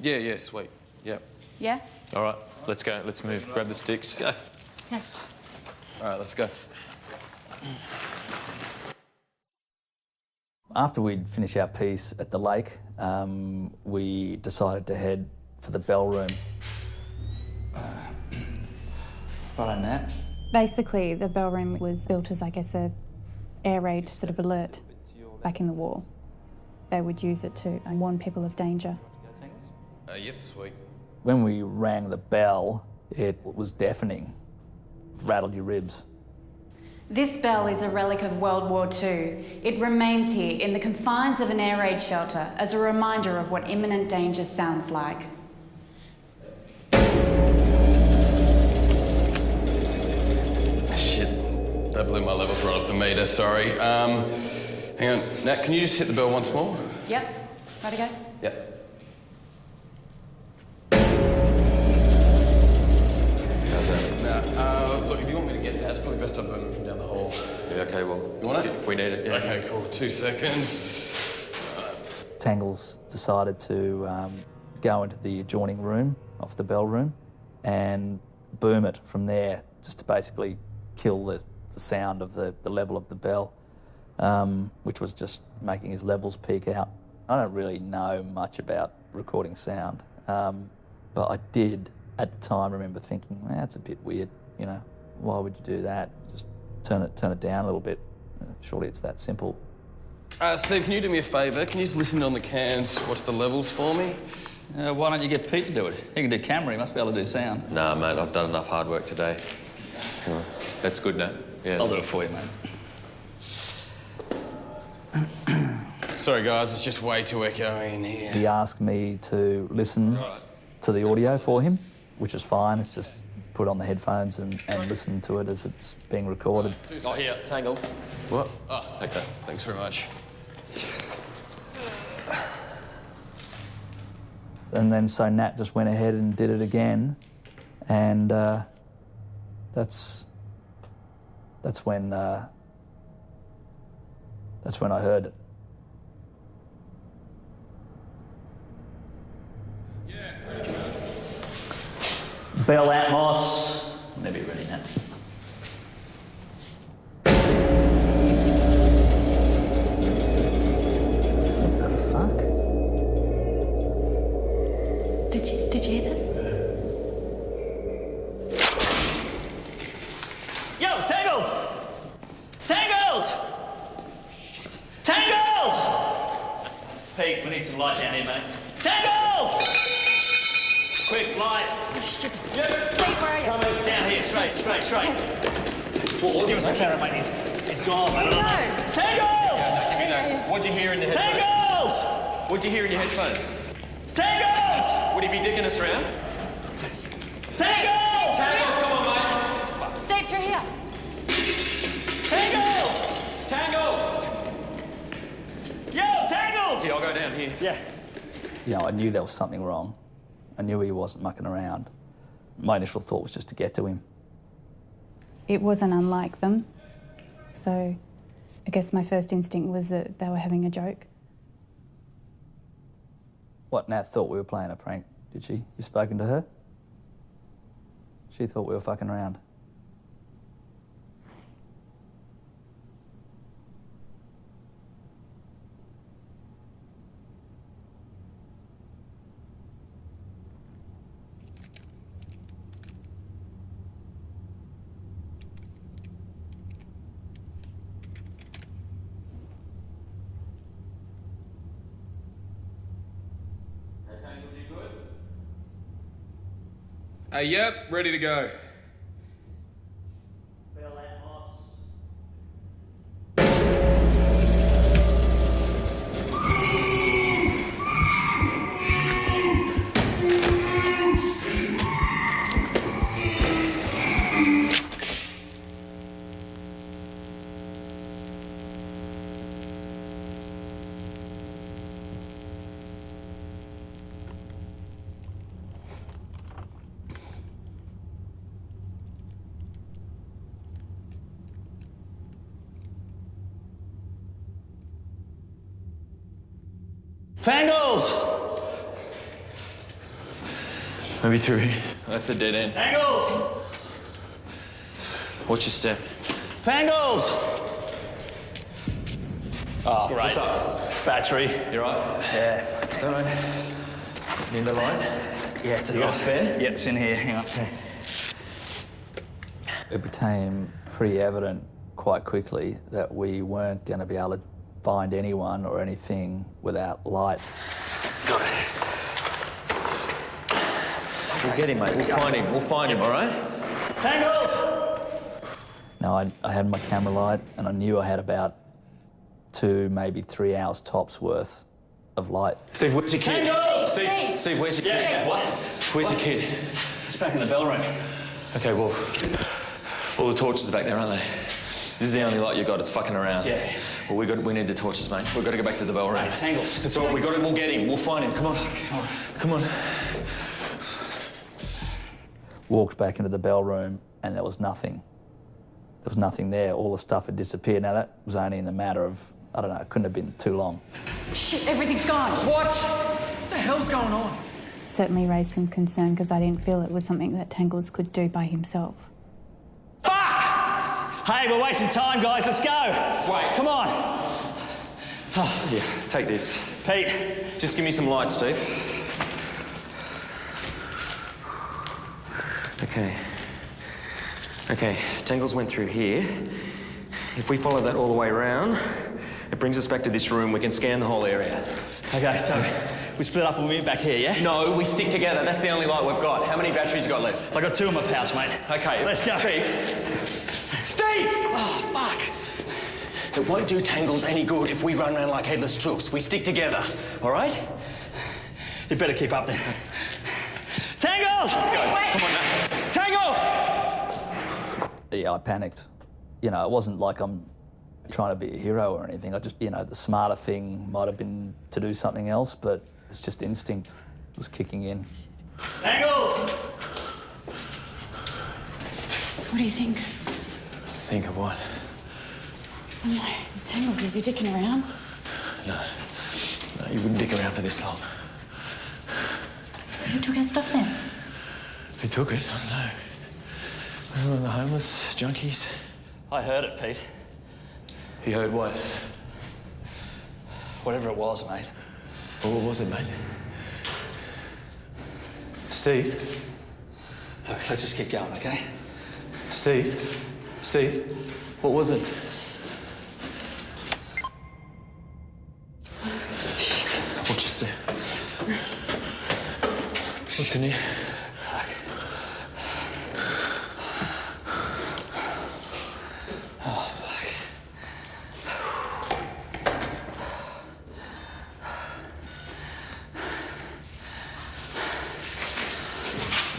Speaker 17: Yeah, sweet. Yeah.
Speaker 4: Yeah?
Speaker 19: All right, let's go. Let's move. Grab the sticks. Go.
Speaker 4: Yeah.
Speaker 17: All right, let's go.
Speaker 12: After we'd finished our piece at the lake, we decided to head for the bell room. Right on that.
Speaker 4: Basically, the bell room was built as, I guess, a air raid sort of alert back in the war. They would use it to warn people of danger.
Speaker 17: Yep, sweet.
Speaker 12: When we rang the bell, it was deafening. Rattled your ribs.
Speaker 4: This bell is a relic of World War II. It remains here in the confines of an air raid shelter as a reminder of what imminent danger sounds like.
Speaker 17: Shit, that blew my levels right off the meter, sorry. Hang on, Nat, can you just hit the bell once more?
Speaker 4: Yep. Ready to go?
Speaker 17: Yep.
Speaker 19: How's that?
Speaker 17: Look, if you want me to get that, it's probably best I boom from down the hall.
Speaker 19: Yeah, okay, well...
Speaker 17: You want it?
Speaker 19: If we need it, yeah.
Speaker 17: Okay, cool. 2 seconds.
Speaker 12: Tangles decided to go into the adjoining room off the bell room and boom it from there, just to basically kill the sound of the level of the bell, which was just making his levels peak out. I don't really know much about recording sound, but I did at the time remember thinking, that's a bit weird, you know, why would you do that? Just turn it down a little bit. Surely it's that simple.
Speaker 17: Steve, can you do me a favour? Can you just listen on the cans, watch the levels for me?
Speaker 11: Why don't you get Pete to do it? He can do camera, he must be able to do sound.
Speaker 19: Nah, mate, I've done enough hard work today. That's good, Nat. Yeah.
Speaker 11: I'll do it for you, mate.
Speaker 17: Sorry, guys, it's just way too echoey in here.
Speaker 12: He asked me to listen to the audio for him, which is fine. It's just put on the headphones and listen to it as it's being recorded.
Speaker 20: Oh, here, Tangles.
Speaker 17: What?
Speaker 20: Oh, take that.
Speaker 17: Thanks very much.
Speaker 12: And then so Nat just went ahead and did it again, and that's when I heard it.
Speaker 21: Bell Atmos. Maybe ready now.
Speaker 12: What the fuck?
Speaker 2: Did you hear that?
Speaker 21: Yo, Tangles! Tangles! Shit. Tangles! Pete, we need some light down here, mate. Tangles! Quick, light.
Speaker 2: Shit.
Speaker 21: Yep.
Speaker 2: Steve, where are you?
Speaker 21: Coming down here, straight. Give us the camera, mate. He's gone, mate.
Speaker 2: No.
Speaker 21: Tangles!
Speaker 20: What'd you hear in the headphones?
Speaker 21: Tangles!
Speaker 20: What'd you hear in your headphones?
Speaker 21: Tangles!
Speaker 20: Would he be digging us around?
Speaker 21: Tangles!
Speaker 20: Tangles, come on, mate.
Speaker 2: Steve, through here.
Speaker 21: Tangles!
Speaker 20: Tangles!
Speaker 21: Yo, Tangles!
Speaker 20: Here, I'll go down here.
Speaker 21: Yeah.
Speaker 12: You know, I knew there was something wrong. I knew he wasn't mucking around. My initial thought was just to get to him.
Speaker 4: It wasn't unlike them. So I guess my first instinct was that they were having a joke.
Speaker 12: What, Nat thought we were playing a prank, did she? You spoken to her? She thought we were fucking around.
Speaker 17: Yep, ready to go.
Speaker 21: Tangles!
Speaker 20: Maybe through here. That's a dead end.
Speaker 21: Tangles!
Speaker 20: Watch your step.
Speaker 21: Tangles! Oh, great.
Speaker 20: What's up?
Speaker 21: Battery.
Speaker 20: You right?
Speaker 21: Yeah.
Speaker 20: Is that right? Need the light?
Speaker 21: Yeah, you got a spare? Yeah, it's in here. Hang on.
Speaker 12: It became pretty evident quite quickly that we weren't going to be able to find anyone or anything without light.
Speaker 20: Got it. We'll get him, mate. We'll find him, all right?
Speaker 21: Tangles!
Speaker 12: Now, I had my camera light and I knew I had about 2, maybe 3 hours tops worth of light.
Speaker 20: Steve, where's your kid?
Speaker 21: Tangles!
Speaker 20: Steve, where's your kid?
Speaker 21: What?
Speaker 20: Where's your kid?
Speaker 21: It's back in the bell room.
Speaker 20: Okay, well, all the torches are back there, aren't they? This is the only light you got. It's fucking around.
Speaker 21: Yeah.
Speaker 20: Well, we need the torches, mate. We've got to go back to the bell room.
Speaker 21: Right, Tangles.
Speaker 20: It's all right. We'll get him. We'll find him. Come on. Come on.
Speaker 12: Walked back into the bell room and there was nothing. There was nothing there. All the stuff had disappeared. Now, that was only in the matter of, I don't know, it couldn't have been too long.
Speaker 2: Shit, everything's gone.
Speaker 21: What? What the hell's going on?
Speaker 4: Certainly raised some concern because I didn't feel it was something that Tangles could do by himself.
Speaker 21: Hey, we're wasting time, guys. Let's go.
Speaker 20: Wait.
Speaker 21: Come on.
Speaker 20: Oh, yeah, take this.
Speaker 21: Pete.
Speaker 20: Just give me some light, Steve. Okay, Tangles went through here. If we follow that all the way around, it brings us back to this room. We can scan the whole area.
Speaker 21: Okay, so we split up and we meet back here, yeah?
Speaker 20: No, we stick together. That's the only light we've got. How many batteries you got left?
Speaker 21: I got 2 in my pouch, mate.
Speaker 20: Okay,
Speaker 21: let's go.
Speaker 20: Steve!
Speaker 21: Steve! Oh, fuck.
Speaker 17: It won't do Tangles any good if we run around like headless chooks. We stick together, all right?
Speaker 21: You better keep up then. Tangles!
Speaker 17: Come on now.
Speaker 21: Tangles!
Speaker 12: Yeah, I panicked. You know, it wasn't like I'm trying to be a hero or anything. I just, you know, the smarter thing might have been to do something else, but it's just instinct was kicking in.
Speaker 21: Tangles!
Speaker 4: So what do you think?
Speaker 17: Think of what?
Speaker 4: No, Tangles, is he dicking around?
Speaker 17: No. No, you wouldn't dick around for this long.
Speaker 4: Who took our stuff then?
Speaker 17: Who took it? I don't know. One of the homeless junkies.
Speaker 21: I heard it, Pete.
Speaker 17: You heard what?
Speaker 21: Whatever it was, mate.
Speaker 17: Well, what was it, mate? Steve?
Speaker 21: Look, let's just keep going, okay?
Speaker 17: Steve? Steve? What was it? What's your step? What's in here?
Speaker 21: Oh, fuck.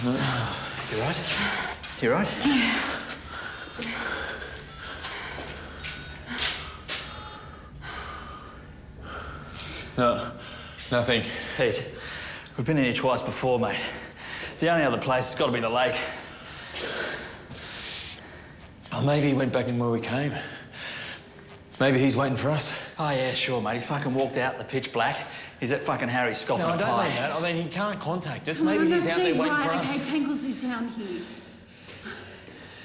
Speaker 17: No.
Speaker 21: You right? You right?
Speaker 4: Yeah.
Speaker 17: No. Nothing.
Speaker 21: Pete, we've been in here twice before, mate. The only other place has got to be the lake.
Speaker 17: Oh, maybe he went back in where we came. Maybe he's waiting for us.
Speaker 21: Oh, yeah, sure, mate. He's fucking walked out in the pitch black. He's at fucking Harry's scoffing
Speaker 17: No, I
Speaker 21: a
Speaker 17: don't
Speaker 21: pie.
Speaker 17: mean that. I mean, he can't contact us. Maybe he's out there waiting for us.
Speaker 4: Okay, Tangles is down here.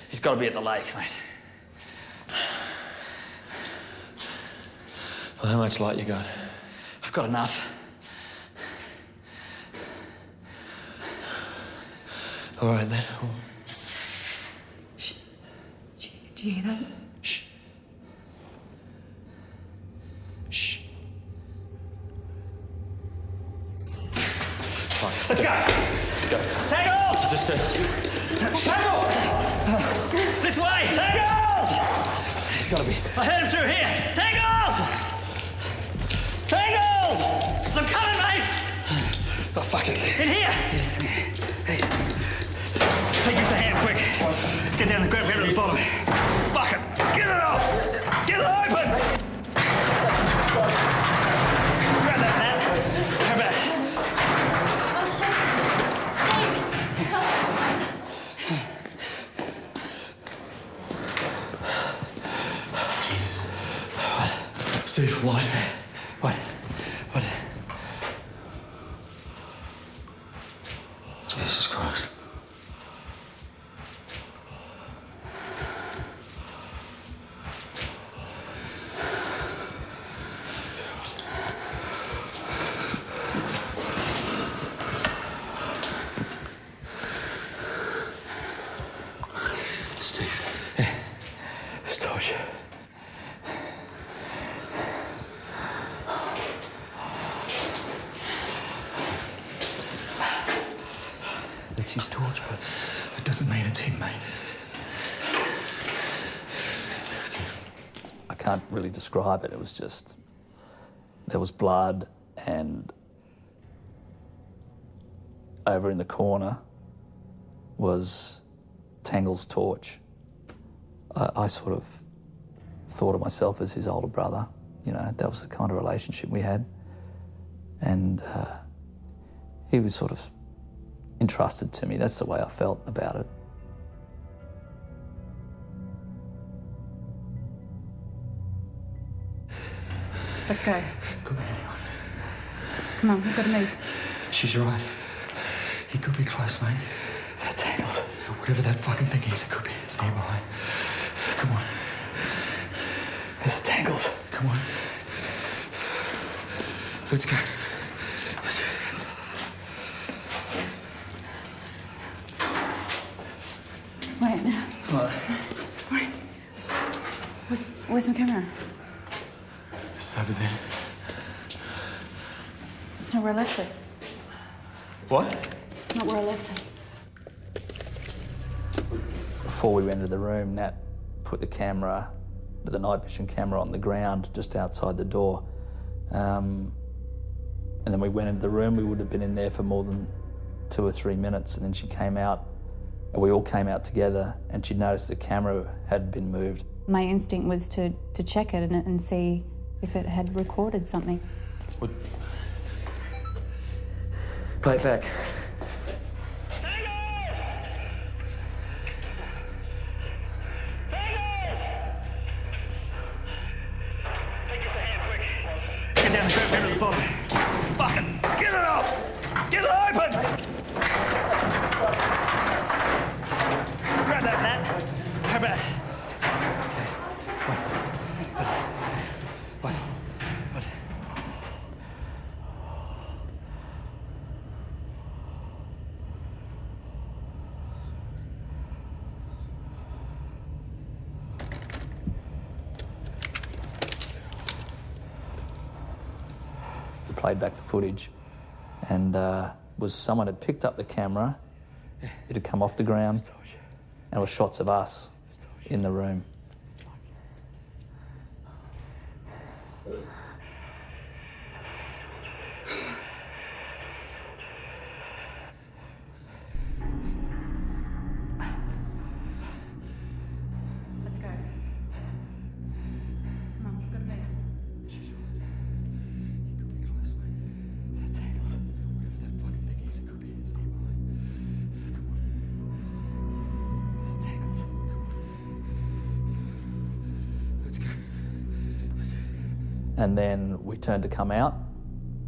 Speaker 21: He's got to be at the lake, mate.
Speaker 17: Well, how much light you got?
Speaker 21: I've got enough.
Speaker 17: All right, then.
Speaker 4: Shh. Did you hear that?
Speaker 17: Shh. Shh. Fine.
Speaker 21: Let's go!
Speaker 17: Go.
Speaker 21: Tangles!
Speaker 17: Just
Speaker 21: Tangles! This way! Tangles!
Speaker 17: He's got to be.
Speaker 21: I heard him through here! Tangles! Tangles! I'm coming, mate!
Speaker 17: Oh, fuck it.
Speaker 21: In here! Hey, give us a hand, quick. Get down and grab him at the bottom. Bucket! Get it off! Get it open! Grab that, Nat. Grab that.
Speaker 17: Steve, what?
Speaker 21: What? What?
Speaker 17: Jesus Christ.
Speaker 21: Steve. Yeah. It's torture.
Speaker 17: That's his torch, but that doesn't mean it's him, mate.
Speaker 12: I can't really describe it. It was just, there was blood, and over in the corner was Tangles' torch. I sort of thought of myself as his older brother. You know, that was the kind of relationship we had. And he was sort of entrusted to me. That's the way I felt about it.
Speaker 4: Let's go.
Speaker 17: Come on, anyone.
Speaker 4: Come on, we've got to move.
Speaker 17: She's right. He could be close, mate. Tangles. Whatever that fucking thing is, it could be. It's nearby. Come on. There's Tangles. Come on. Let's go.
Speaker 4: Wait. Wait. Where's my camera?
Speaker 17: It's over there.
Speaker 4: It's not where I left it.
Speaker 17: What?
Speaker 4: It's not where I left it.
Speaker 12: Before we went into the room, Nat put the camera with a night vision camera on the ground just outside the door. And then we went into the room. We would have been in there for more than 2 or 3 minutes, and then she came out, and we all came out together, and she noticed the camera had been moved.
Speaker 4: My instinct was to check it and see if it had recorded something.
Speaker 17: Play it back.
Speaker 21: Get down and grab him at the bottom. Fuck it! Get it off! Get it open! Grab that, Nat. Grab that.
Speaker 12: Played back the footage, and was someone had picked up the camera, it had come off the ground, and it was shots of us in the room.
Speaker 4: Let's go. Come on, we've got to move.
Speaker 12: And then we turned to come out,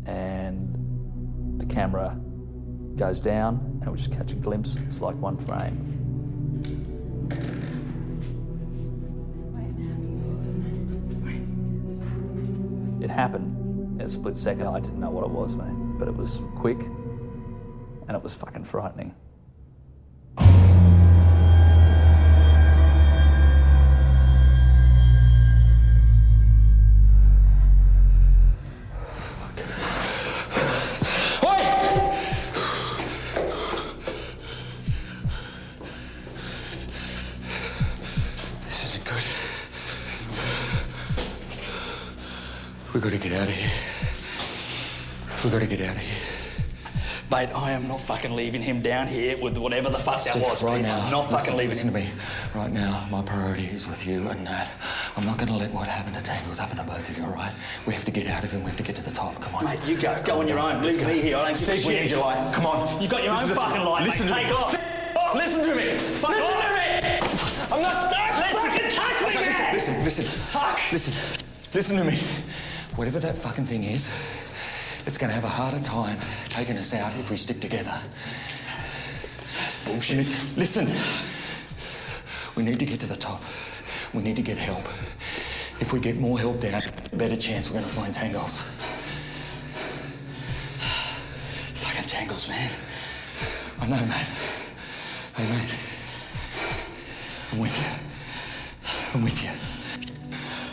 Speaker 12: and the camera goes down, and we just catch a glimpse. It's like one frame. It happened in a split second. I didn't know what it was, mate, but it was quick, and it was fucking frightening.
Speaker 17: We've got to get out of here. We've got to get out of here.
Speaker 21: Mate, I am not fucking leaving him down here with whatever the fuck that was.
Speaker 17: Right
Speaker 21: mate.
Speaker 17: now,
Speaker 21: I'm not fucking leaving
Speaker 17: listen
Speaker 21: him.
Speaker 17: to me. Right now, my priority is with you and Nat. I'm not going to let what happened to Tangles happen to both of you, all right? We have to get out of him. We have to get to the top. Come on.
Speaker 21: Mate, you go. Go on your own. Leave me here. I don't give a
Speaker 17: Steve, we
Speaker 21: shit.
Speaker 17: need your light. Come on.
Speaker 21: You got your own fucking light,
Speaker 17: Listen
Speaker 21: mate.
Speaker 17: to
Speaker 21: Take
Speaker 17: me.
Speaker 21: off.
Speaker 17: Oh, listen to me.
Speaker 21: Fuck
Speaker 17: listen
Speaker 21: off.
Speaker 17: to me. I'm not...
Speaker 21: Don't fucking touch me,
Speaker 17: Okay,
Speaker 21: man.
Speaker 17: listen.
Speaker 21: Fuck.
Speaker 17: Listen to me. Whatever that fucking thing is, it's going to have a harder time taking us out if we stick together.
Speaker 21: That's bullshit.
Speaker 17: Listen. We need to get to the top. We need to get help. If we get more help down, better chance we're going to find Tangles.
Speaker 21: Fucking Tangles, man.
Speaker 17: I know, mate. Hey, mate. I'm with you. I'm with you.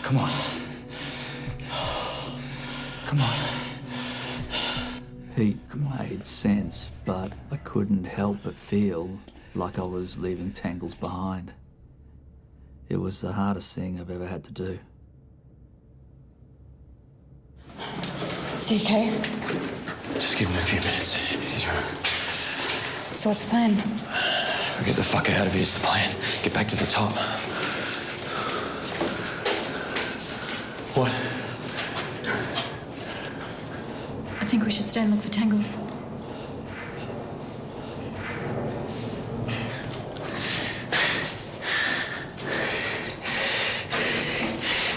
Speaker 17: Come on. Come on.
Speaker 12: Pete made sense, but I couldn't help but feel like I was leaving Tangles behind. It was the hardest thing I've ever had to do.
Speaker 4: Is he okay?
Speaker 17: Just give him a few minutes. He's right.
Speaker 4: So what's the plan?
Speaker 17: We'll get the fuck out of here is the plan. Get back to the top. What?
Speaker 4: I think we should stay and look for Tangles.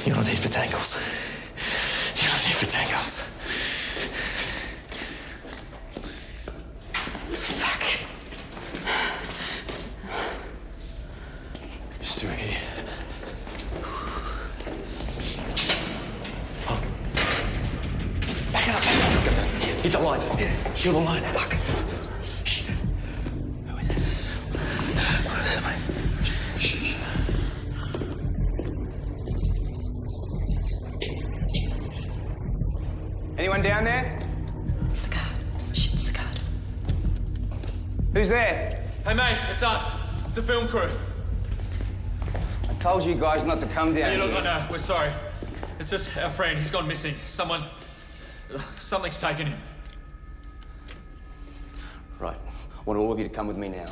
Speaker 17: You're not here for Tangles. You're not here for Tangles. Fuck. Just through here. Oh. Back it up. Hit the line. Yeah. Hit the line. Fuck. Shh. Who is it? What is it, mate? Shh.
Speaker 18: Anyone down there?
Speaker 4: It's the guard. Shit, it's the guard.
Speaker 18: Who's there?
Speaker 19: Hey, mate, it's us. It's the film crew.
Speaker 18: Told you guys not to come down
Speaker 21: Hey, look,
Speaker 18: here.
Speaker 21: I know. We're sorry. It's just our friend. He's gone missing. Something's taken him.
Speaker 18: Right. I want all of you to come with me now.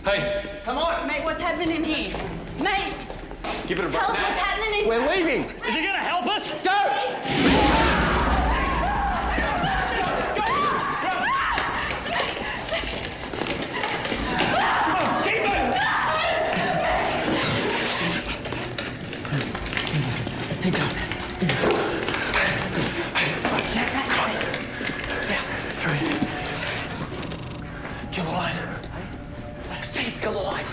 Speaker 21: Hey!
Speaker 18: Come on!
Speaker 2: Mate, what's happening here? Mate!
Speaker 18: Give it a
Speaker 2: Tell us what's happening.
Speaker 18: We're leaving!
Speaker 21: Is he gonna help us?
Speaker 18: Go!
Speaker 17: Keep going. Yeah, three. Kill the line. Steve, kill the line.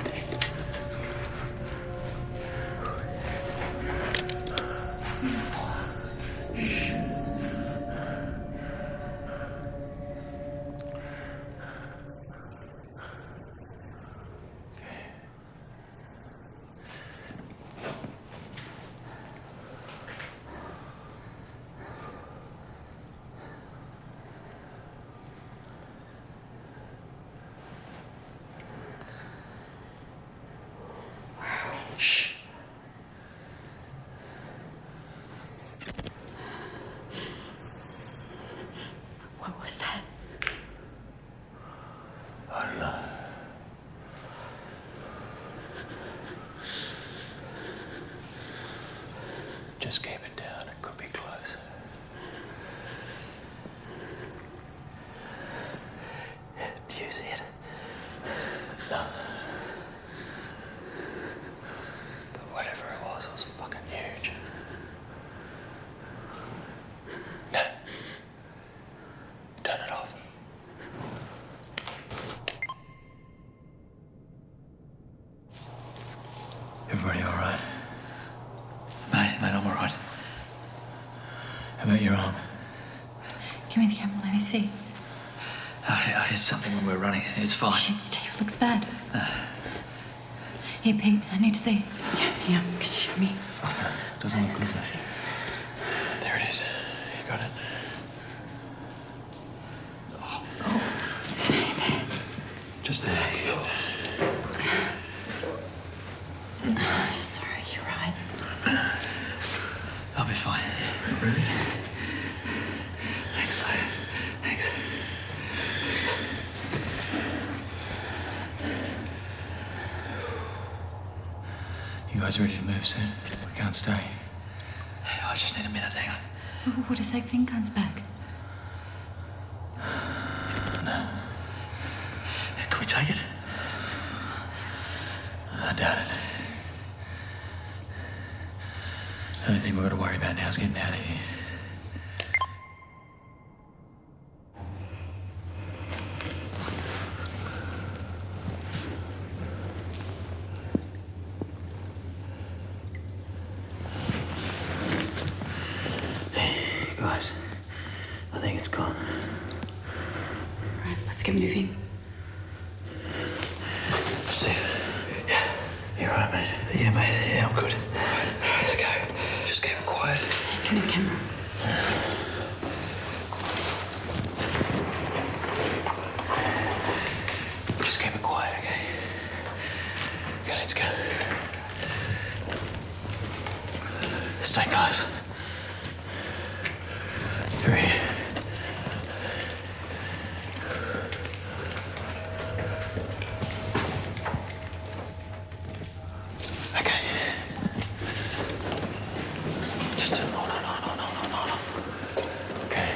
Speaker 17: Shh.
Speaker 2: What was that?
Speaker 17: I don't know. Just keep it down. It could be close. Do you see it? No. But whatever it was fucking huge. No. Turn it off. Everybody all right?
Speaker 21: Mate, I'm all right.
Speaker 17: How about your arm?
Speaker 2: Give me the camera, let me see.
Speaker 21: I hit something when we were running. It's fine.
Speaker 2: Shit, Steve, looks bad. Here, Pete, I need to see. Yeah, could you show me?
Speaker 17: Fuck it. Doesn't look good, does it? There it is. You got it. Just there.
Speaker 2: Sorry, you're right.
Speaker 21: I'll be fine.
Speaker 17: Really? Thanks, Lou. Thanks. You guys ready to move soon? We can't stay.
Speaker 21: I just need a minute, hang on.
Speaker 2: What if that thing comes back?
Speaker 17: No.
Speaker 21: Can we take it?
Speaker 17: I doubt it. The only thing we've got to worry about now is getting out of here. Hey, guys. I think it's gone.
Speaker 2: Right, let's get moving.
Speaker 17: Steve. Yeah. You alright, mate? Yeah, mate. Yeah, I'm good. Alright, let's go. Just keep it quiet.
Speaker 2: Give me the camera.
Speaker 17: Just keep it quiet, okay? Okay, let's go. Stay close. Through here. Okay. Just no. Okay.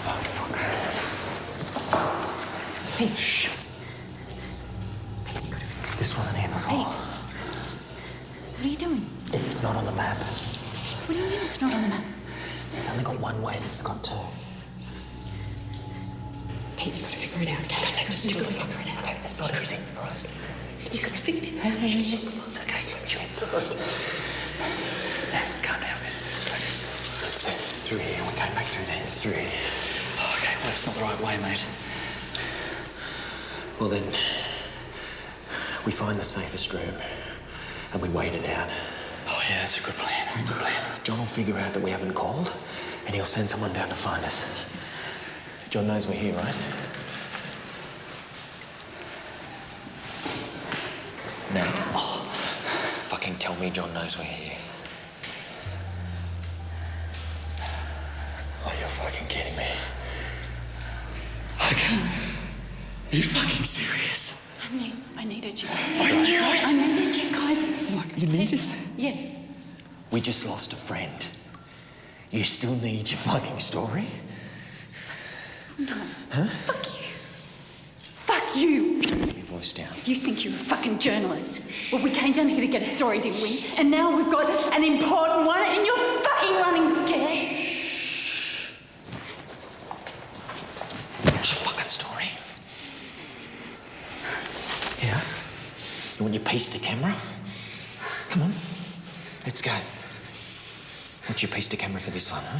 Speaker 17: Oh, fuck.
Speaker 2: Pete.
Speaker 17: Shh. This wasn't here before.
Speaker 2: Pete. What are you doing?
Speaker 17: It's not on the map.
Speaker 2: What do you mean it's not on the map?
Speaker 17: It's only got one way. This has got two.
Speaker 2: Pete, you've got to figure it out, okay?
Speaker 17: Let's just do it. Figure it out. Okay, it's not easy, all right?
Speaker 2: You've got to figure this out.
Speaker 17: It's okay, slip you in through it. Now, calm down, man. It's through here. We came back through there. It's through here.
Speaker 21: Oh, okay, well, it's not the right way, mate.
Speaker 17: Well, then, we find the safest room and we wait it out.
Speaker 21: Oh, yeah, that's a good plan. Good plan.
Speaker 17: John will figure out that we haven't called and he'll send someone down to find us. John knows we're here, right? Now. Oh, fucking tell
Speaker 1: told me John knows we're here. Oh, you're fucking kidding me. Are you fucking serious?
Speaker 4: I needed you.
Speaker 1: I
Speaker 4: needed you guys.
Speaker 1: Fuck, you need us?
Speaker 4: Yeah.
Speaker 1: We just lost a friend. You still need your fucking story?
Speaker 4: No.
Speaker 1: Huh?
Speaker 4: Fuck you. Fuck you.
Speaker 1: Keep your voice down.
Speaker 4: You think you're a fucking journalist. Well, we came down here to get a story, didn't we? And now we've got an important one and you're fucking running scared.
Speaker 1: What's your fucking story? Yeah? You want your piece to camera? Come on. Let's go. What's your piece to camera for this one, huh?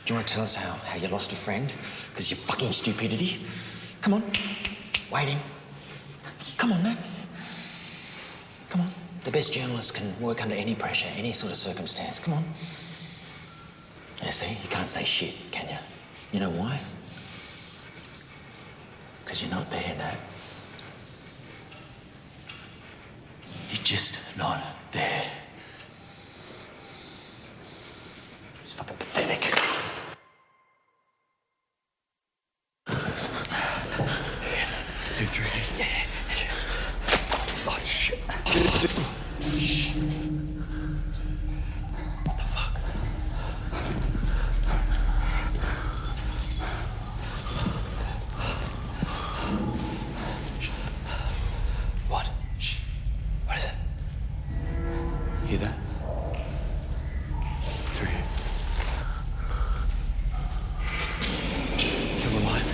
Speaker 1: Do you want to tell us how you lost a friend? Because of your fucking stupidity? Come on. Waiting. Come on, Nat. Come on. The best journalist can work under any pressure, any sort of circumstance. Come on. Yeah, see? You can't say shit, can you? You know why? Because you're not there, Nat. You're just not there. It's fucking pathetic.
Speaker 17: You three.
Speaker 1: Yeah.
Speaker 17: Oh, shit.
Speaker 1: What the fuck? What? Shh. What is it? Hear that?
Speaker 17: Through here.
Speaker 1: You're alive.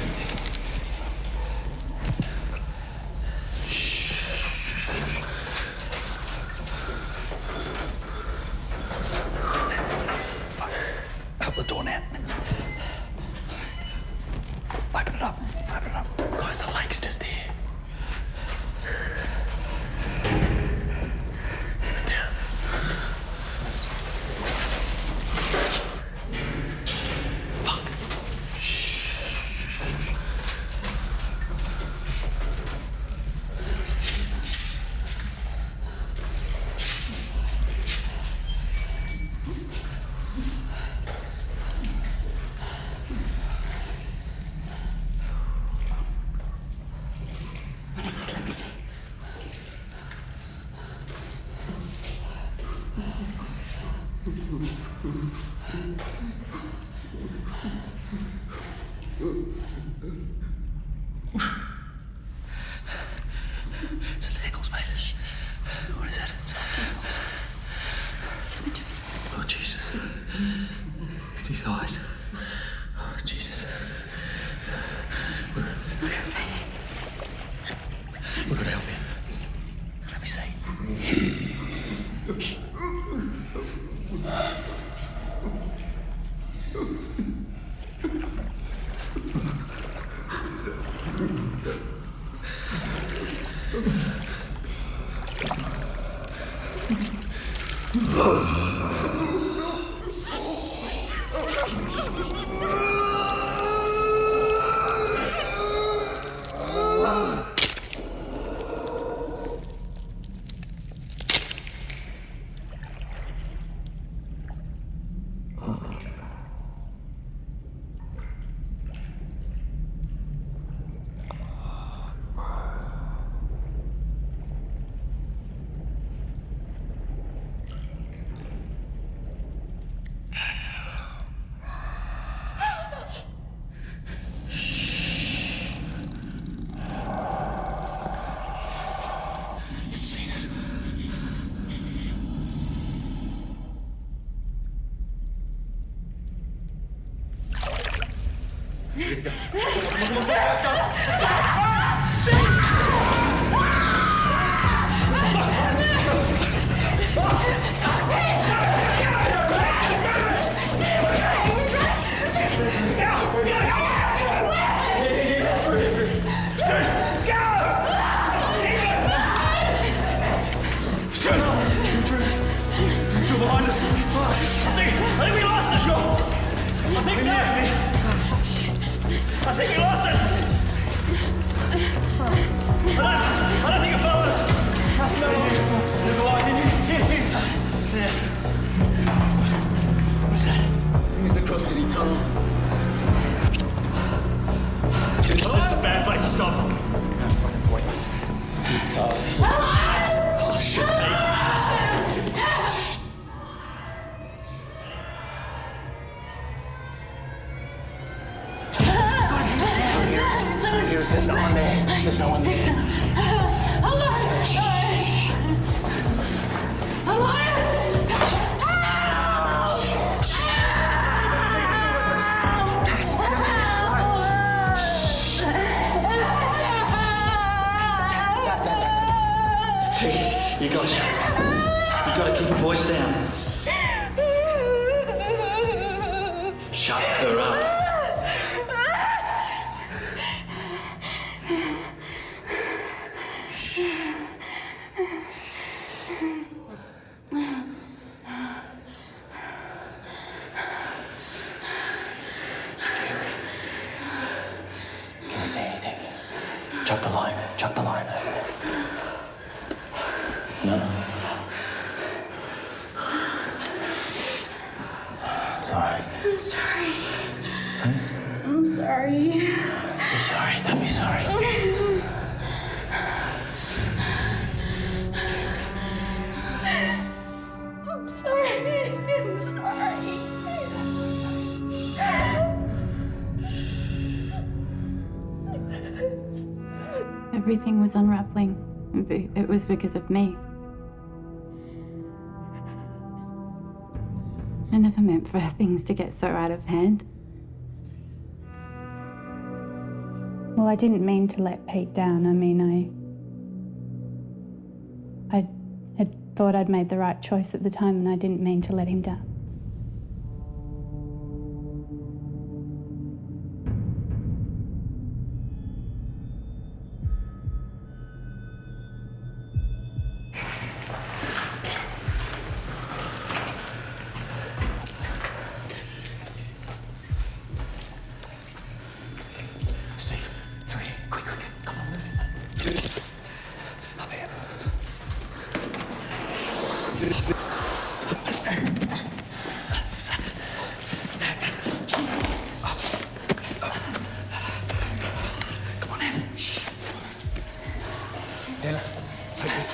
Speaker 21: stop.
Speaker 17: No, it's fucking pointless. These cars. Oh, shit, Here's, there's no one there. There's no one there.
Speaker 21: Hey, you gotta keep your voice down. Shut her up.
Speaker 1: Can you say anything? Chuck the line over there. No? It's all right.
Speaker 2: I'm sorry.
Speaker 1: Huh?
Speaker 2: I'm sorry.
Speaker 1: I'm sorry. Don't be sorry.
Speaker 2: I'm sorry. I'm sorry.
Speaker 4: Everything was unraveling. It was because of me. I never meant for things to get so out of hand. Well, I didn't mean to let Pete down. I mean, I had thought I'd made the right choice at the time, and I didn't mean to let him down.
Speaker 1: Steve, through here. Quick. Come on, move it. Up here. Come on in. Shh. Hannah, take this.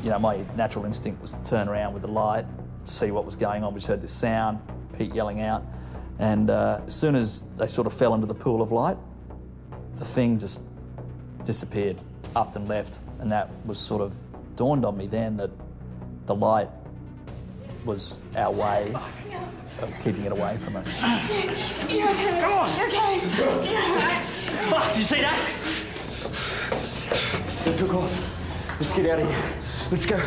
Speaker 12: You know, my natural instinct was to turn around with the light, see what was going on. We just heard this sound, Pete yelling out, and as soon as they sort of fell into the pool of light, the thing just disappeared, upped and left, and that was sort of dawned on me then that the light was our way of keeping it away from us.
Speaker 2: You're okay.
Speaker 21: Come on.
Speaker 2: You're okay. You're okay.
Speaker 21: Fuck, did you see that?
Speaker 17: It took off. Let's get out of here. Let's go.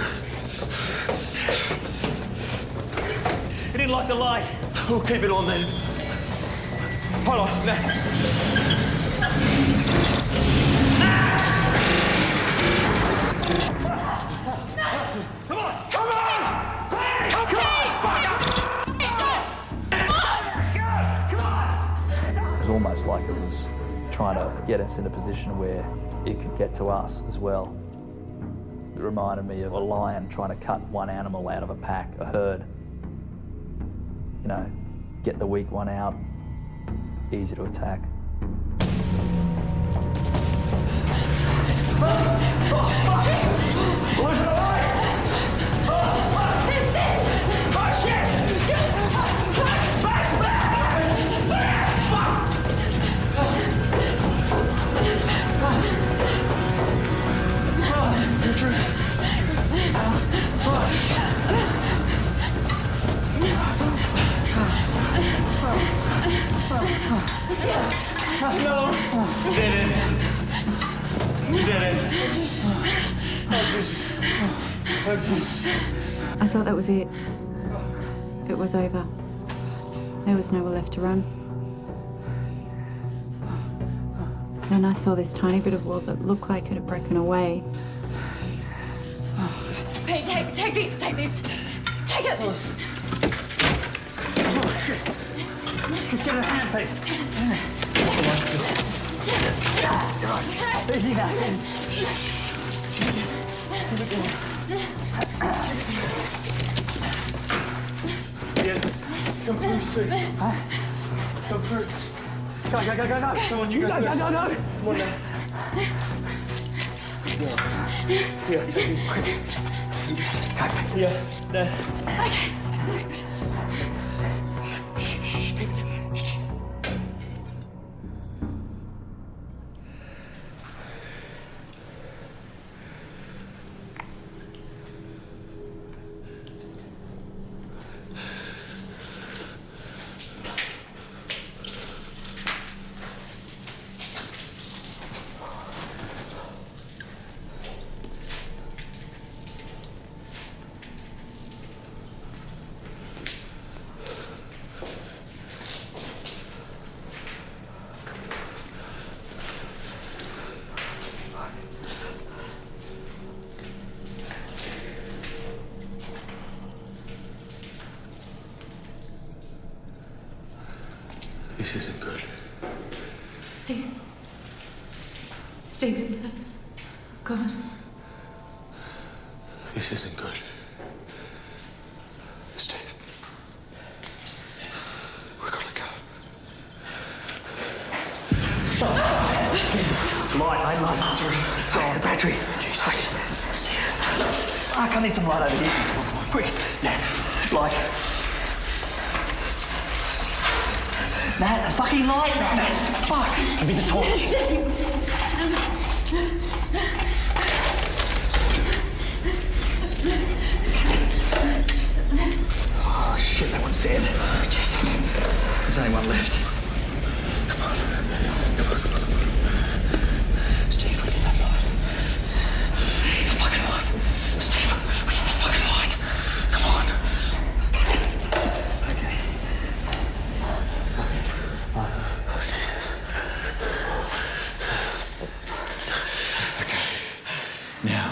Speaker 21: He didn't like the light.
Speaker 17: We'll keep it on then.
Speaker 21: Hold on. No. Come on! Come on!
Speaker 12: It was almost like it was trying to get us in a position where it could get to us as well. It reminded me of a lion trying to cut one animal out of a pack, a herd. You know, get the weak one out, easy to attack.
Speaker 21: No! It's a dead end. It's a dead end.
Speaker 4: I thought that was it. It was over. There was nowhere left to run. Then I saw this tiny bit of wall that looked like it had broken away.
Speaker 2: Hey, take these. Take it.
Speaker 21: Oh, shit. Get a hand, Pete.
Speaker 17: Hold on still.
Speaker 21: Easy now. Yeah, come through, Steve. Huh? Come through. Go, go, go, go, go. Come on, you go first. Go, go, go. Come on now. Yeah, take this. Quick. Yeah, there.
Speaker 2: Okay.
Speaker 21: Shh.
Speaker 17: This isn't good.
Speaker 2: Steve. Steve, is that God?
Speaker 17: This isn't good. Steve. We gotta go.
Speaker 21: It's light, mate, light. It's already, it's gone. The battery. Jesus. Steve. I need some light over here. Come on, quick. Light. Nat, a fucking light, Nat. Fuck. Give me the torch. Oh, shit, that one's dead. Jesus. There's only one left. Come on. Steve, we need that light. The fucking light. Steve, we need the fucking light. Come on. Okay. Now.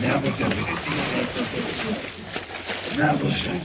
Speaker 21: Now we go. Now listen.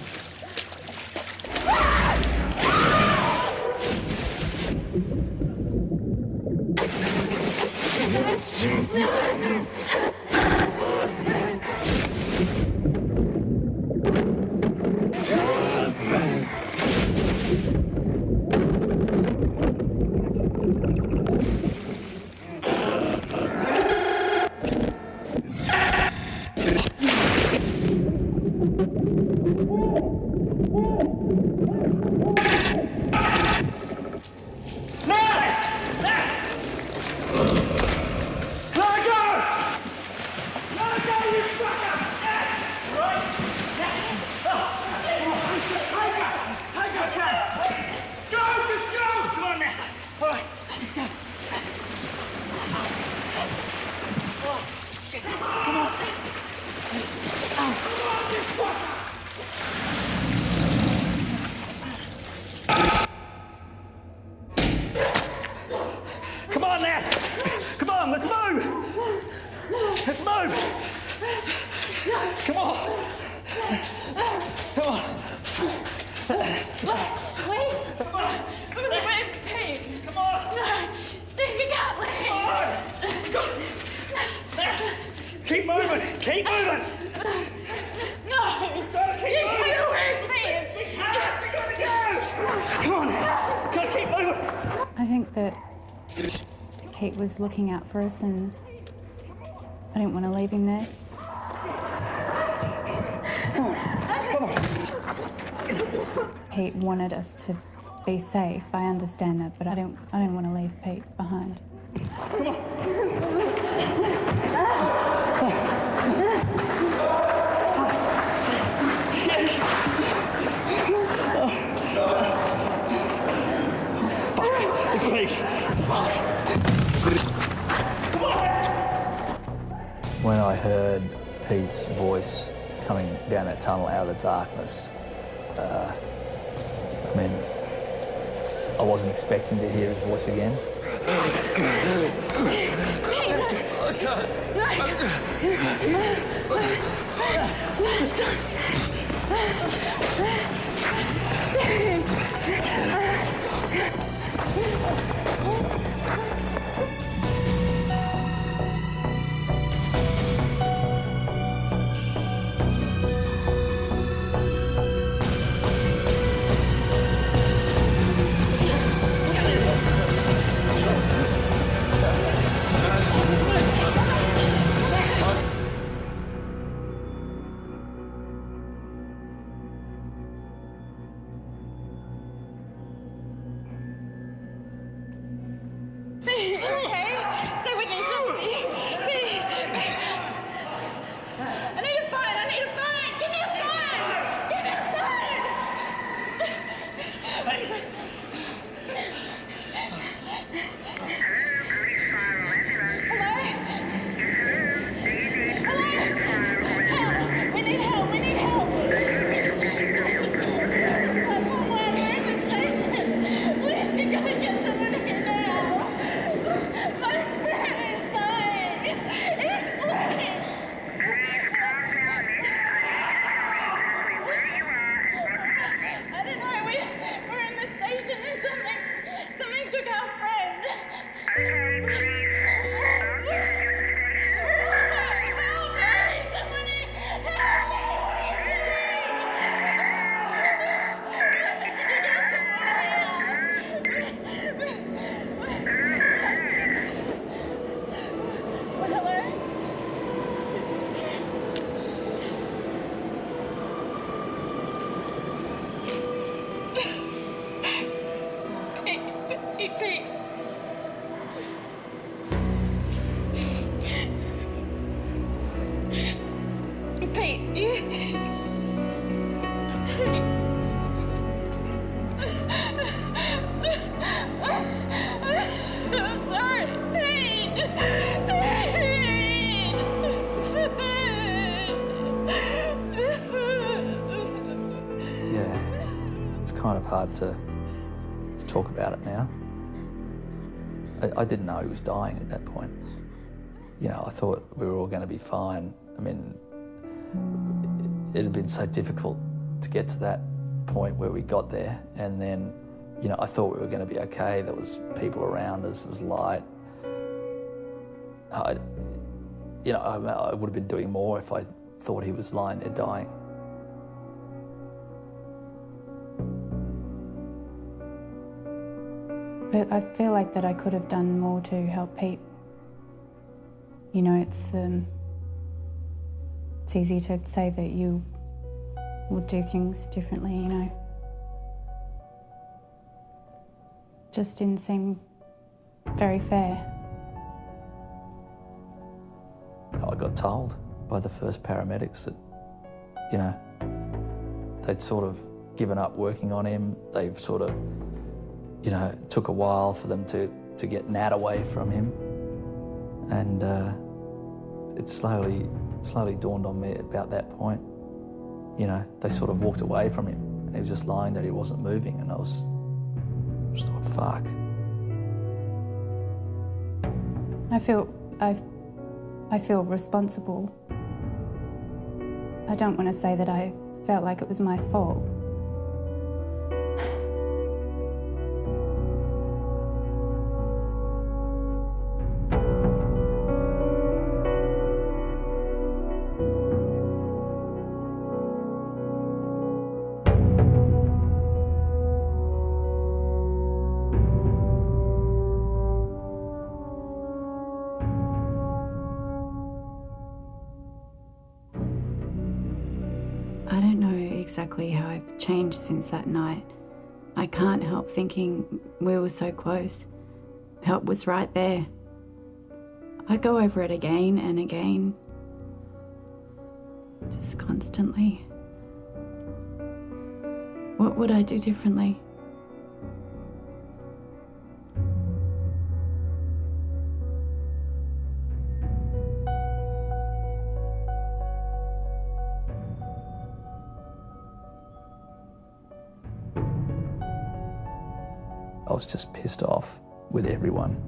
Speaker 21: Come on, Nat! Come on, let's move! Let's move! Come on! Come on!
Speaker 2: Wait! Wait, Pete! Come on! No! Steve, you can't leave!
Speaker 21: Come on! Keep moving! Keep moving!
Speaker 2: No!
Speaker 21: Gotta keep
Speaker 2: You
Speaker 21: moving!
Speaker 2: can't wait, Pete!
Speaker 21: We gotta go! Come on! Gotta keep moving!
Speaker 4: I think that Pete was looking out for us and I didn't want to leave him there. Pete wanted us to be safe. I understand that, but I didn't want to leave Pete behind.
Speaker 21: Come on! It's Pete!
Speaker 12: When I heard Pete's voice coming down that tunnel out of the darkness, I mean, I wasn't expecting to hear his voice again.
Speaker 2: Let's go! Okay, stay with me, stay with me. I need a phone, I need a phone. Give me a phone. Give me a phone. Hello? Hello? Help. We need help, we need help. I'm on my way to the station. Please, you gotta get someone here now. My friend is dying. He's bleeding. I don't know. We're in the station. There's something took our friend. Help me! Someone help me! Hello? Pete. I'm sorry, Pete.
Speaker 12: Yeah, it's kind of hard to talk about it now. I didn't know he was dying at that point. You know, I thought we were all going to be fine. I mean, it had been so difficult to get to that point where we got there, and then, you know, I thought we were going to be okay. There was people around us, there was light. I would have been doing more if I thought he was lying there dying.
Speaker 4: But I feel like that I could have done more to help Pete. You know, it's easy to say that you would do things differently, you know. Just didn't seem very fair.
Speaker 12: I got told by the first paramedics that, you know, they'd sort of given up working on him. They've sort of, you know, it took a while for them to get Nat away from him. And it slowly dawned on me about that point. You know, they sort of walked away from him and he was just lying there, he wasn't moving, and I just thought, fuck.
Speaker 4: I feel responsible. I don't want to say that I felt like it was my fault. I don't know exactly how I've changed since that night. I can't help thinking we were so close. Help was right there. I go over it again and again. Just constantly. What would I do differently?
Speaker 12: I was just pissed off with everyone,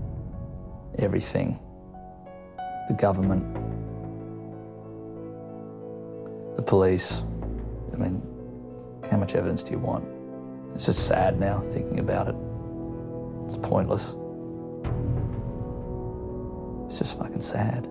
Speaker 12: everything, the government, the police. I mean, how much evidence do you want? It's just sad now thinking about it. It's pointless. It's just fucking sad.